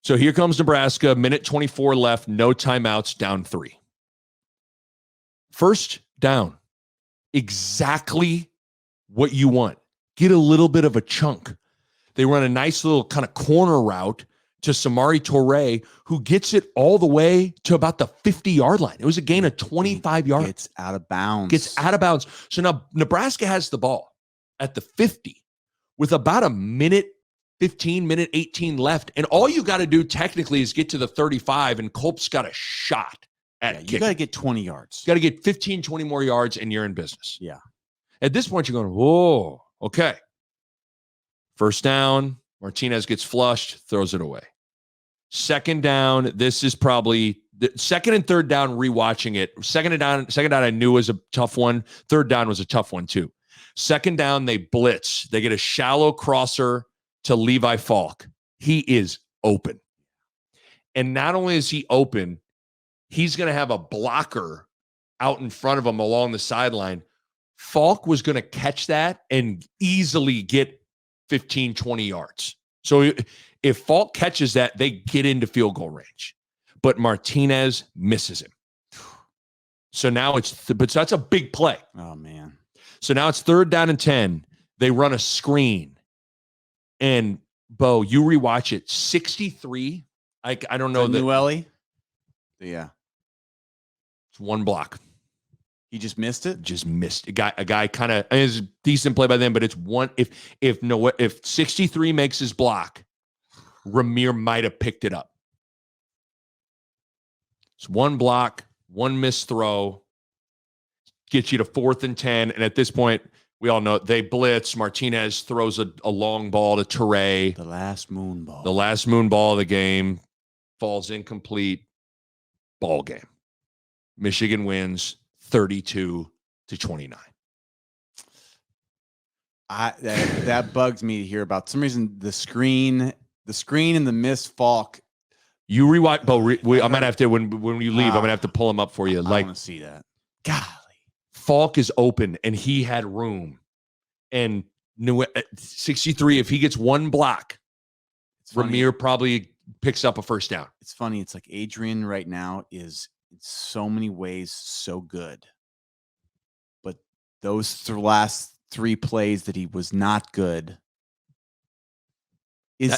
So here comes Nebraska, 1:24 left, no timeouts, down 3. First down, exactly what you want. Get a little bit of a chunk. They run a nice little kind of corner route to Samari Toure, who gets it all the way to about the 50-yard line. It was a gain of 25 yards. Gets out of bounds. So now Nebraska has the ball at the 50 with about a minute 18 left. And all you got to do technically is get to the 35, and Culp's got a shot at kicking. You got to get 20 yards. You got to get 15, 20 more yards, and you're in business. Yeah. At this point, you're going, whoa, okay. First down, Martinez gets flushed, throws it away. Second down, this is probably The second and third down, rewatching it. Second down, I knew was a tough one. Third down was a tough one too. Second down, they blitz. They get a shallow crosser to Levi Falk. He is open. And not only is he open, he's going to have a blocker out in front of him along the sideline. Falk was going to catch that and easily get 15, 20 yards. So if Falk catches that, they get into field goal range. But Martinez misses him. So now but that's a big play. Oh, man. So now it's third down and 10. They run a screen. And, Bo, you rewatch it. 63. I don't know. Newelly? Yeah. It's one block. He just missed it? Just missed. A guy kind of is a decent play by them, but it's one. If 63 makes his block, Ramir might have picked it up. It's one block, one missed throw, gets you to 4th and 10. And at this point, we all know they blitz. Martinez throws a long ball to Teray. The last moon ball. The last moon ball of the game falls incomplete. Ball game. Michigan wins 32-29. That bugs me to hear about. For some reason, the screen and the missed Falk. You rewatch, Bo. I might have to when you leave. I'm gonna have to pull him up for you. I want to see that. Golly, Falk is open and he had room. And 63. If he gets one block, Ramir probably picks up a first down. It's funny. It's like Adrian right now is in so many ways so good, but those last 3 plays that he was not good. He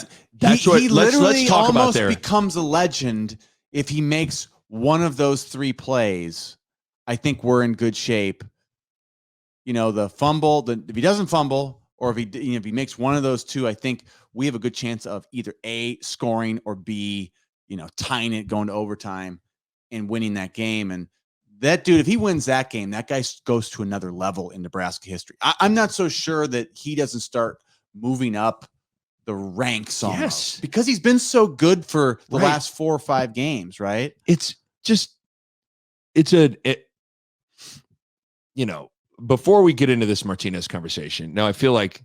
literally talk about almost there. becomes a legend if he makes one of those 3 plays. I think we're in good shape. You know, the fumble, if he doesn't fumble, or if he makes one of those 2, I think we have a good chance of either A, scoring, or B, tying it, going to overtime and winning that game. And that dude, if he wins that game, that guy goes to another level in Nebraska history. I'm not so sure that he doesn't start moving up the ranks almost, because he's been so good for the last 4 or 5 games, right? Before we get into this Martinez conversation, now I feel like,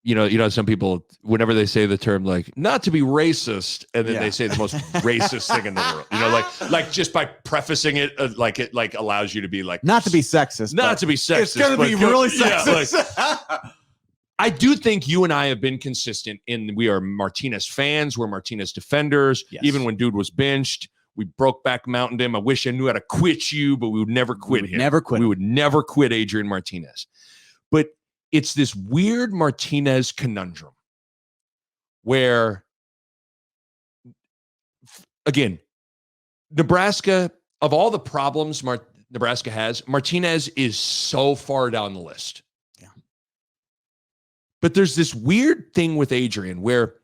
some people, whenever they say the term, like, not to be racist, and then they say the most racist thing in the world, like just by prefacing it, it allows you to be like, not to be sexist, it's going to be really sexist. I do think you and I have been consistent in we are Martinez fans. We're Martinez defenders. Yes. Even when dude was benched, we broke back mountained him. I wish I knew how to quit you, but we would never quit him. We would never quit Adrian Martinez. But it's this weird Martinez conundrum where, again, Nebraska, of all the problems Nebraska has, Martinez is so far down the list. But there's this weird thing with Adrian where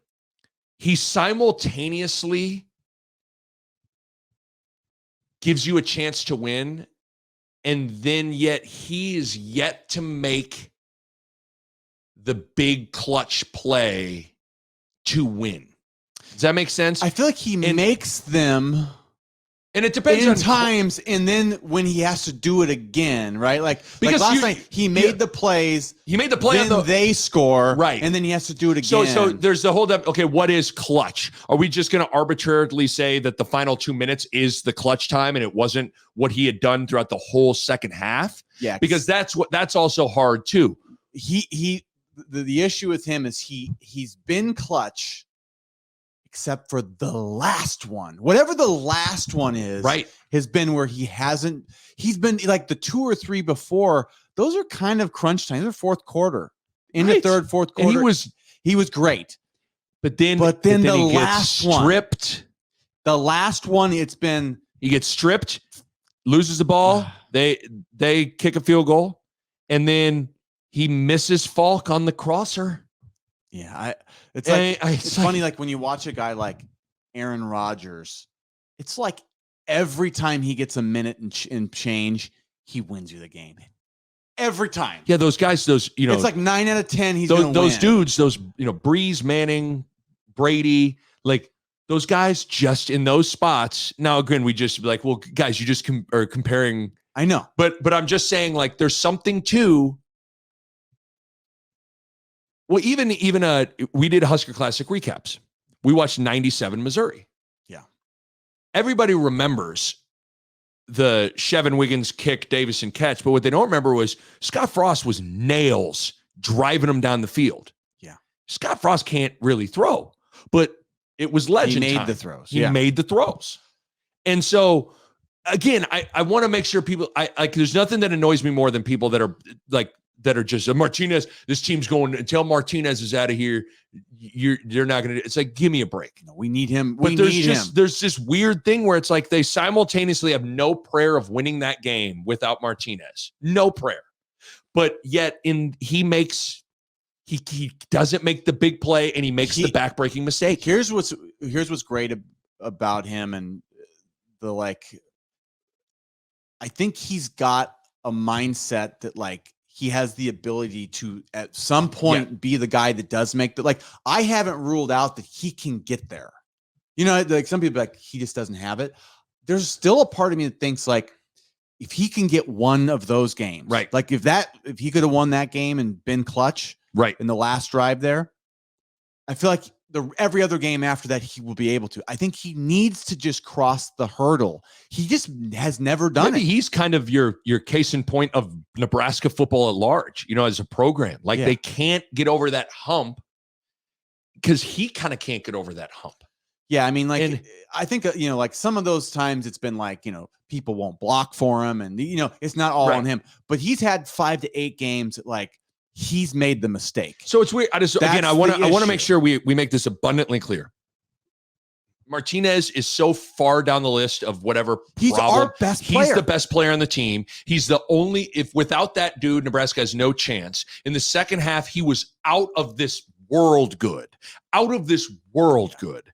he simultaneously gives you a chance to win, and then yet he is yet to make the big clutch play to win. Does that make sense? I feel like he makes them. And it depends in on times, and then when he has to do it again, right? Because last night he made the plays. He made the play, then they score, right? And then he has to do it again. So there's the whole. Okay, what is clutch? Are we just going to arbitrarily say that the final 2 minutes is the clutch time, and it wasn't what he had done throughout the whole second half? Yeah, because that's also hard too. The issue with him is he's been clutch. Except for the last one, whatever the last one is, right, has been where he's been like the 2 or 3 before. Those are kind of crunch time. They're fourth quarter, in the third, fourth quarter. And he was great, but then the he last gets stripped. The last one, he gets stripped, loses the ball. They kick a field goal, and then he misses Falk on the crosser. Yeah, it's funny. Like when you watch a guy like Aaron Rodgers, it's like every time he gets a minute and change, he wins you the game. Every time. Yeah, those guys, it's like 9 out of 10. He's those dudes, Breeze, Manning, Brady, like those guys just in those spots. Now, again, we just be like, well, guys, you just are comparing. I know. But I'm just saying, like, there's something to. Well, even we did Husker Classic recaps. We watched 97 Missouri. Yeah. Everybody remembers the Chevin Wiggins kick, Davison catch, but what they don't remember was Scott Frost was nails driving them down the field. Yeah. Scott Frost can't really throw, but it was legend. He made time. the throws. He made the throws. And so, again, I want to make sure people, there's nothing that annoys me more than people that are like, that are just Martinez. This team's going until Martinez is out of here. You're not going to. It's like, give me a break. No, we need him. But there's this weird thing where it's like they simultaneously have no prayer of winning that game without Martinez. No prayer. But yet he doesn't make the big play and he makes the backbreaking mistake. Here's what's great about him, and I think he's got a mindset that he has the ability to at some point be the guy that does make I haven't ruled out that he can get there. Some people he just doesn't have it. There's still a part of me that thinks if he can get one of those games, right? If he could have won that game and been clutch, right, in the last drive there, I feel like every other game after that he will be able to. I think he needs to just cross the hurdle. He just has never done it. He's kind of your case in point of Nebraska football at large, as a program. They can't get over that hump because he kind of can't get over that hump. Yeah, I mean, I think some of those times it's been people won't block for him, and it's not all on him. But he's had 5 to 8 games he's made the mistake. So it's weird. I want to make sure we make this abundantly clear. Martinez is so far down the list of whatever he's problem. Our best player. He's the best player on the team. He's the only, without that dude, Nebraska has no chance. In the second half, he was out of this world good. Out of this world good.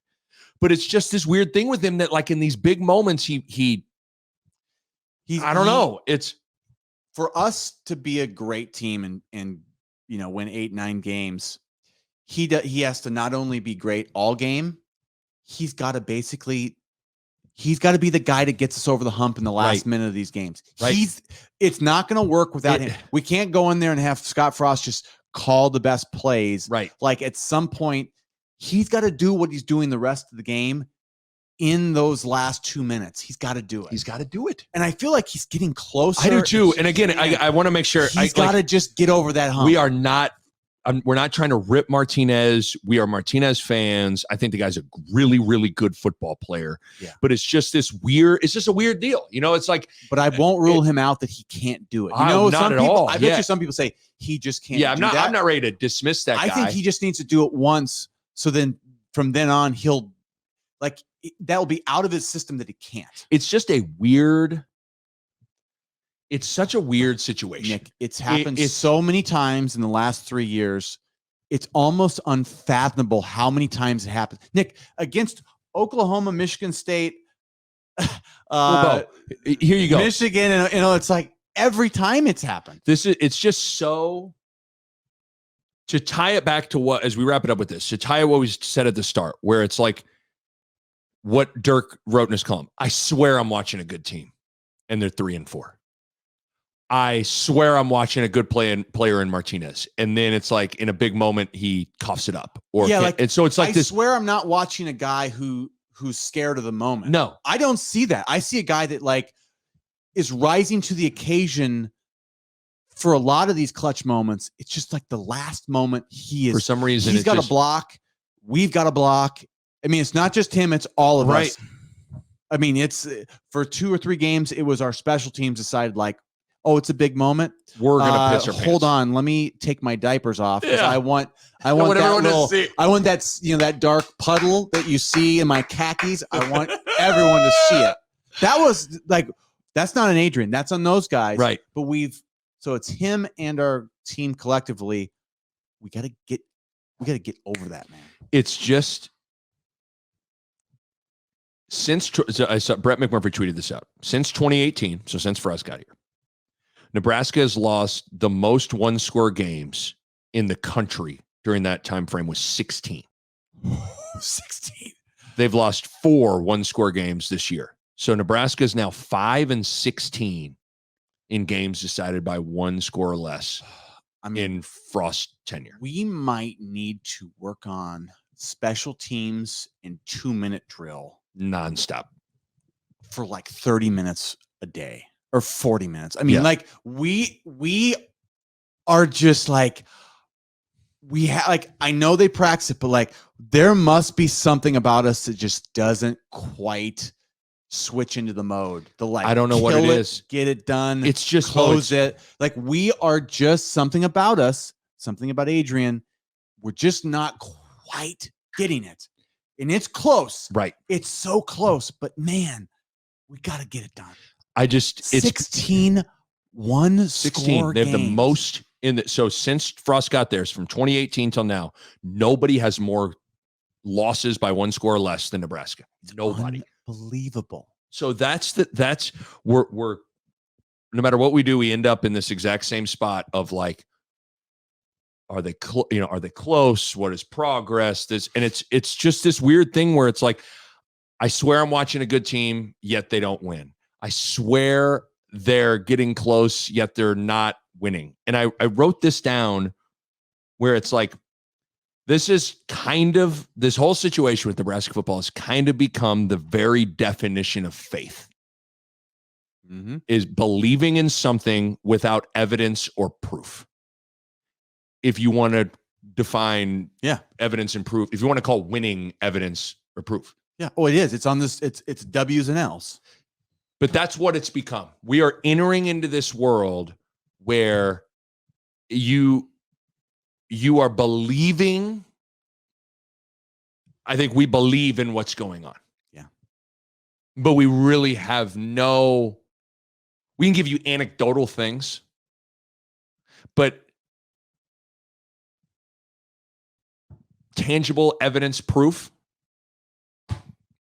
But it's just this weird thing with him that in these big moments, I don't know. It's for us to be a great team and win 8-9 games. He has to not only be great all game, he's got to be the guy that gets us over the hump in the last minute of these games. Right. It's not going to work without him. We can't go in there and have Scott Frost just call the best plays. Right. At some point, he's got to do what he's doing the rest of the game in those last 2 minutes. He's got to do it. He's got to do it. And I feel like he's getting closer. I do too. And again, I want to make sure he's got to just get over that hump. We are not. We're not trying to rip Martinez. We are Martinez fans. I think the guy's a really, really good football player. Yeah. But it's just this weird. It's just a weird deal. It's But I won't rule him out that he can't do it. Not at all. I bet you some people say he just can't. Yeah, I'm not ready to dismiss that guy. I think he just needs to do it once. So then from then on, he'll that will be out of his system that he can't. It's just a weird. It's such a weird situation. Nick, it's happened so many times in the last 3 years. It's almost unfathomable how many times it happened. Nick, against Oklahoma, Michigan State, here you go. Michigan, and it's every time it's happened. It's just so. To tie it back to what, as we wrap it up with this, to tie it what we said at the start, where it's what Dirk wrote in his column. I swear I'm watching a good team, and they're 3-4. I swear I'm watching a good player in Martinez, and then it's in a big moment he coughs it up, and so it's I swear I'm not watching a guy who's scared of the moment. No, I don't see that. I see a guy that is rising to the occasion. For a lot of these clutch moments, it's just the last moment for some reason he's got to block. We've got to block. I mean, it's not just him; it's all of us. I mean, it's for 2 or 3 games. It was our special teams decided oh, it's a big moment. We're gonna piss our pants. Hold on, let me take my diapers off. Yeah. I want that that dark puddle that you see in my khakis. I want everyone to see it. That was that's not an Adrian. That's on those guys. Right. But so it's him and our team collectively. We got to get over that, man. It's just I saw Brett McMurphy tweeted this out. Since 2018, so since Frost got here, Nebraska has lost the most one-score games in the country during that time frame was 16. 16. they've lost 4 one-score games this year. So Nebraska is now 5-16 in games decided by 1 score or less. I mean, in Frost tenure. We might need to work on special teams and 2-minute drill nonstop for like 30 minutes a day or 40 minutes. I mean, like we are just like, we have, like, I know they practice it, but like there must be something about us that just doesn't quite switch into the mode. The like, I don't know what it is. Get it done. It's just close it. Like we are just something about us, something about Adrian. We're just not quite getting it. And it's close. Right. It's so close, but man, we got to get it done. It's 16 one 16. Score They have games. the most in the, so since Frost got theirs from 2018 till now, nobody has more losses by 1 score or less than Nebraska. Nobody. Unbelievable. So we're no matter what we do, we end up in this exact same spot of like, are they close? What is progress? And it's just this weird thing where it's like, I swear I'm watching a good team, yet they don't win. I swear they're getting close, yet they're not winning. And I wrote this down where it's like, this whole situation with Nebraska football has kind of become the very definition of faith. Mm-hmm. Is believing in something without evidence or proof. If you want to define evidence and proof, if you want to call winning evidence or proof. Yeah. Oh, it is. It's on this. It's W's and L's. But that's what it's become. We are entering into this world where you are believing. I think we believe in what's going on. Yeah. But we really have we can give you anecdotal things, but tangible evidence proof.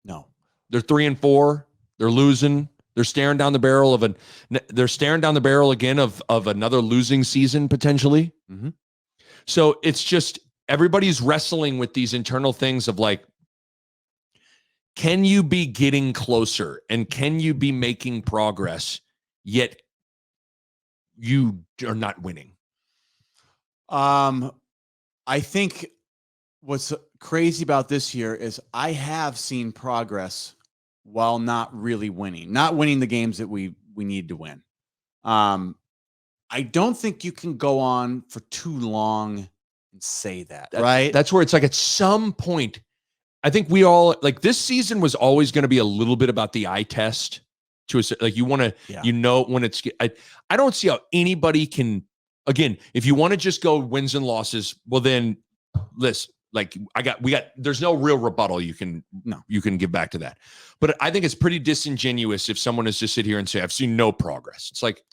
No. They're 3-4. They're losing. They're staring down the barrel again of another losing season potentially. Mm-hmm. So it's just everybody's wrestling with these internal things of like, can you be getting closer and can you be making progress, yet you are not winning? I think what's crazy about this year is I have seen progress while not really winning, not winning the games that we need to win. I don't think you can go on for too long and say that, right? That's where it's like at some point, I think we all like this season was always going to be a little bit about the eye test to a, like you want to, when it's, I don't see how anybody can, again, if you want to just go wins and losses, well then listen, like there's no real rebuttal you can give back to that. But I think it's pretty disingenuous if someone is just sit here and say, I've seen no progress. It's like,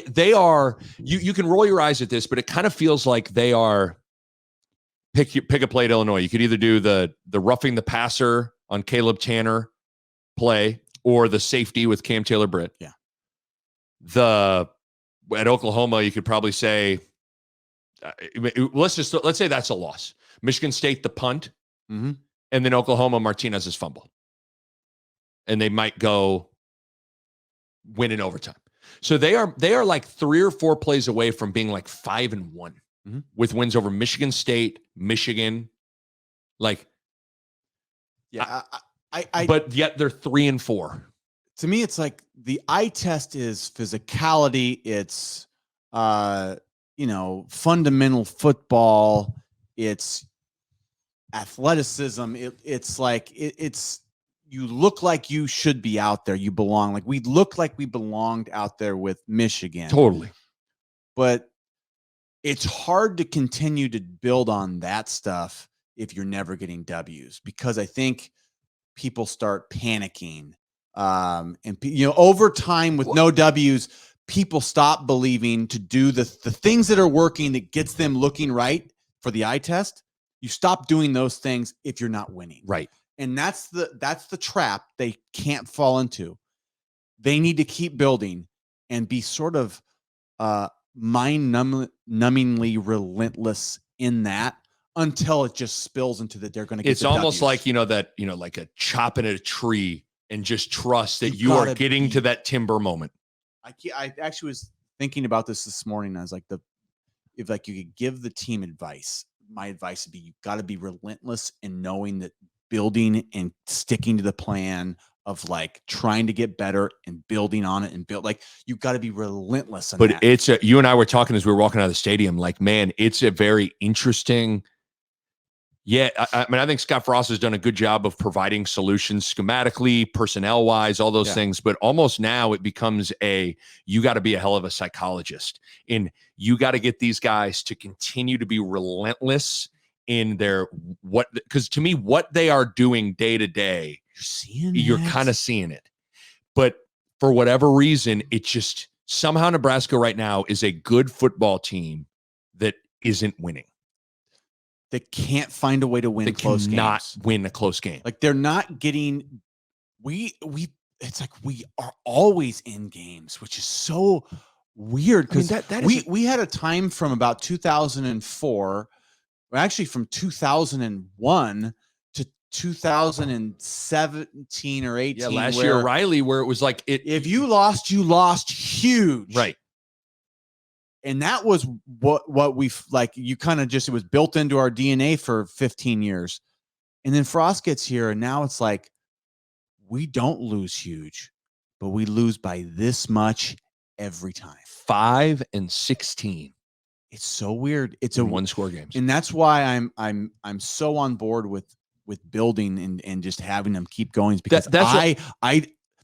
they are, you can roll your eyes at this, but it kind of feels like they are, pick a play at Illinois. You could either do the roughing the passer on Caleb Tanner play or the safety with Cam Taylor-Britt. Yeah. At Oklahoma, you could probably say, let's say that's a loss. Michigan State, the punt, mm-hmm. and then Oklahoma, Martinez's fumble. And they might go win in overtime. So they are like 3 or 4 plays away from being like 5-1 mm-hmm. with wins over Michigan State, Michigan. Like, yeah, but yet they're 3-4. To me, it's like the eye test is physicality. It's, fundamental football. It's athleticism. It's like, it's, you look like you should be out there. You belong. Like we look like we belonged out there with Michigan. Totally. But it's hard to continue to build on that stuff if you're never getting W's, because I think people start panicking. Over time with no W's, people stop believing to do the things that are working that gets them looking right for the eye test. You stop doing those things if you're not winning. Right. And that's the trap they can't fall into. They need to keep building and be sort of mind-numbingly relentless in that. until it just spills into that they're going to get. It's almost like, like a chopping at a tree and just trust that you are getting to that timber moment. I actually was thinking about this morning. I was like, if like you could give the team advice, my advice would be you got to be relentless in knowing that building and sticking to the plan of like trying to get better and building on it and build, like you've got to be relentless. But you and I were talking as we were walking out of the stadium, like, man, it's a very interesting. Yeah. I mean, I think Scott Frost has done a good job of providing solutions schematically, personnel wise, all those things. But almost now it becomes you got to be a hell of a psychologist, and you got to get these guys to continue to be relentless in because to me, what they are doing day to day, you're kind of seeing it. But for whatever reason, it just somehow Nebraska right now is a good football team that isn't winning. They can't find a way to win close games. They cannot win a close game. Like they're not getting. It's like we are always in games, which is so weird because we had a time from about 2004, actually from 2001 to 2017 or 18. Yeah, last year Riley, where it was like if you lost huge, right? And that was what we like. You kind of it was built into our DNA for 15 years, and then Frost gets here, and now it's like we don't lose huge, but we lose by this much every time. 5-16. It's so weird. It's in one-score games, and that's why I'm so on board with building and just having them keep going because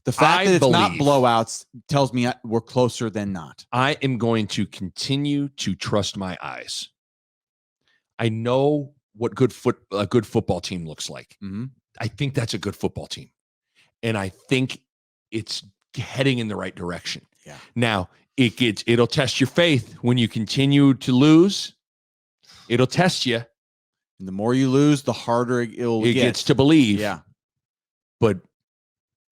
the fact that it's not blowouts tells me we're closer than not. I am going to continue to trust my eyes. I know what a good football team looks like. Mm-hmm. I think that's a good football team, and I think it's heading in the right direction. Yeah. Now it'll test your faith when you continue to lose. It'll test you. And the more you lose, the harder it gets to believe. Yeah. But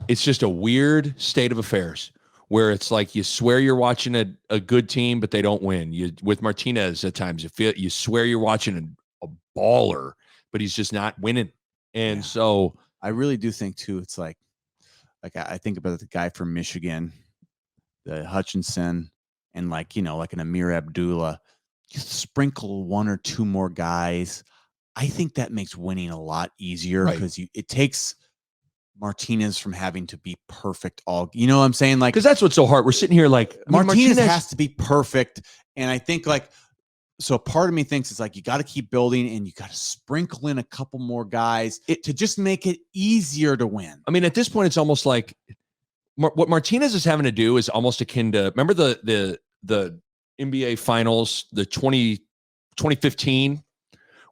it's just a weird state of affairs where it's like you swear you're watching a good team, but they don't win. With Martinez at times, you swear you're watching a baller, but he's just not winning. And so I really do think too, it's like I think about the guy from Michigan, the Hutchinson, and like an Amir Abdullah. You sprinkle one or two more guys. I think that makes winning a lot easier because it takes Martinez from having to be perfect all, you know what I'm saying? Like, because that's what's so hard. We're sitting here like Martinez has to be perfect. And I think so part of me thinks it's like, you got to keep building and you got to sprinkle in a couple more guys to just make it easier to win. I mean, at this point, it's almost like what Martinez is having to do is almost akin to, remember the NBA finals, the 2015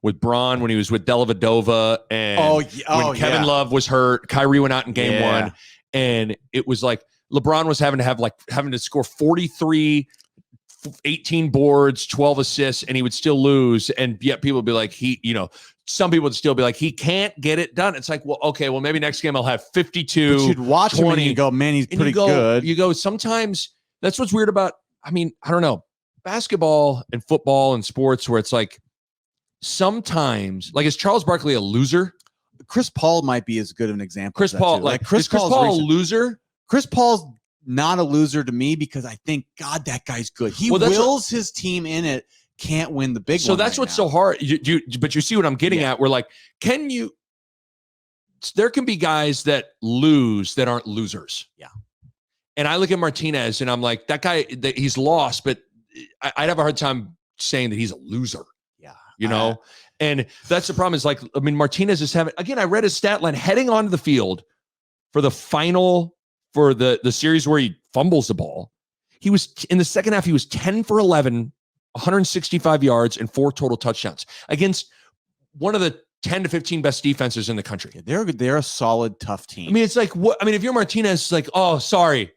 with Braun when he was with Dellavedova and when Kevin Love was hurt, Kyrie went out in game one, and it was like LeBron was having to score 43, 18 boards, 12 assists, and he would still lose. And yet people would be like, some people would still be like, he can't get it done. It's like, well, okay, well, maybe next game I'll have 52. But you'd watch 20, him and you go, man, he's pretty good. You go, sometimes that's what's weird about, I mean, I don't know, basketball and football and sports where it's like, sometimes, like, is Charles Barkley a loser? Chris Paul might be as good of an example. Chris Paul, Chris Paul a loser? Chris Paul's not a loser to me because I think, God, that guy's good. He wills his team in it, can't win the big one. So that's what's so hard. But you see what I'm getting at? We're like, there can be guys that lose that aren't losers. Yeah. And I look at Martinez and I'm like, that guy, he's lost, but I'd have a hard time saying that he's a loser. And that's the problem is like, I mean, Martinez is having, again, I read his stat line heading onto the field for the final, for the series where he fumbles the ball. He was in the second half, he was 10 for 11, 165 yards and 4 total touchdowns against one of the 10 to 15 best defenses in the country. Yeah, they're a solid, tough team. I mean, it's like, what, I mean, if you're Martinez, it's like, oh, sorry,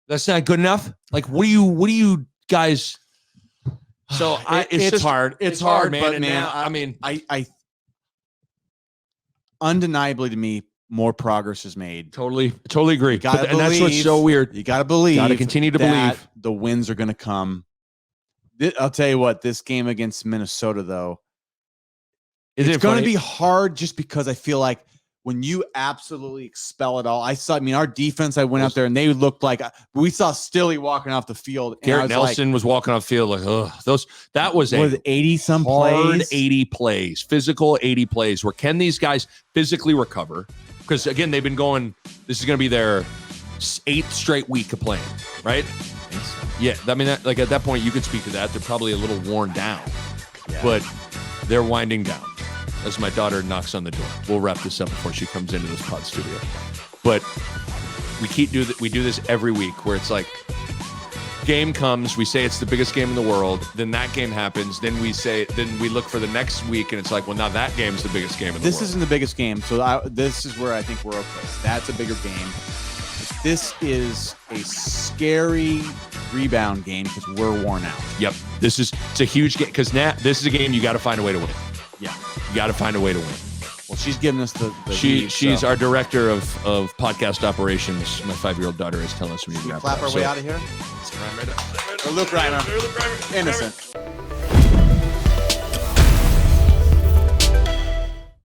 that's not good enough. Like, what do you guys, so it's hard. It's hard, man. But man, now, I mean, I undeniably to me, more progress is made. Totally agree. And that's what's so weird. You got to believe. Got to continue to believe the wins are going to come. I'll tell you what, this game against Minnesota, though, It's going to be hard just because I feel like when you absolutely expel it all, I mean, our defense, I went out there and they looked like we saw Stilly walking off the field. And Garrett Nelson was walking off the field like, that was a 80-some hard plays? 80 plays, physical 80 plays. Where can these guys physically recover? Because again, they've been going, this is going to be their 8th straight week of playing, right? Yeah, I mean, like at that point, you could speak to that. They're probably a little worn down, but they're winding down. As my daughter knocks on the door, we'll wrap this up before she comes into this pod studio. But we do this every week, where it's like, game comes, we say it's the biggest game in the world, then that game happens, then we look for the next week, and it's like, well, now that game's the biggest game in the world. This isn't the biggest game, so this is where I think we're okay. That's a bigger game. This is a scary rebound game because we're worn out. Yep, it's a huge game because now this is a game you got to find a way to win. Yeah, you got to find a way to win. Well, she's giving us the she's our director of podcast operations. My 5-year-old daughter is telling us we need to clap our way out of here. Right up. Luke Reimer. Innocent.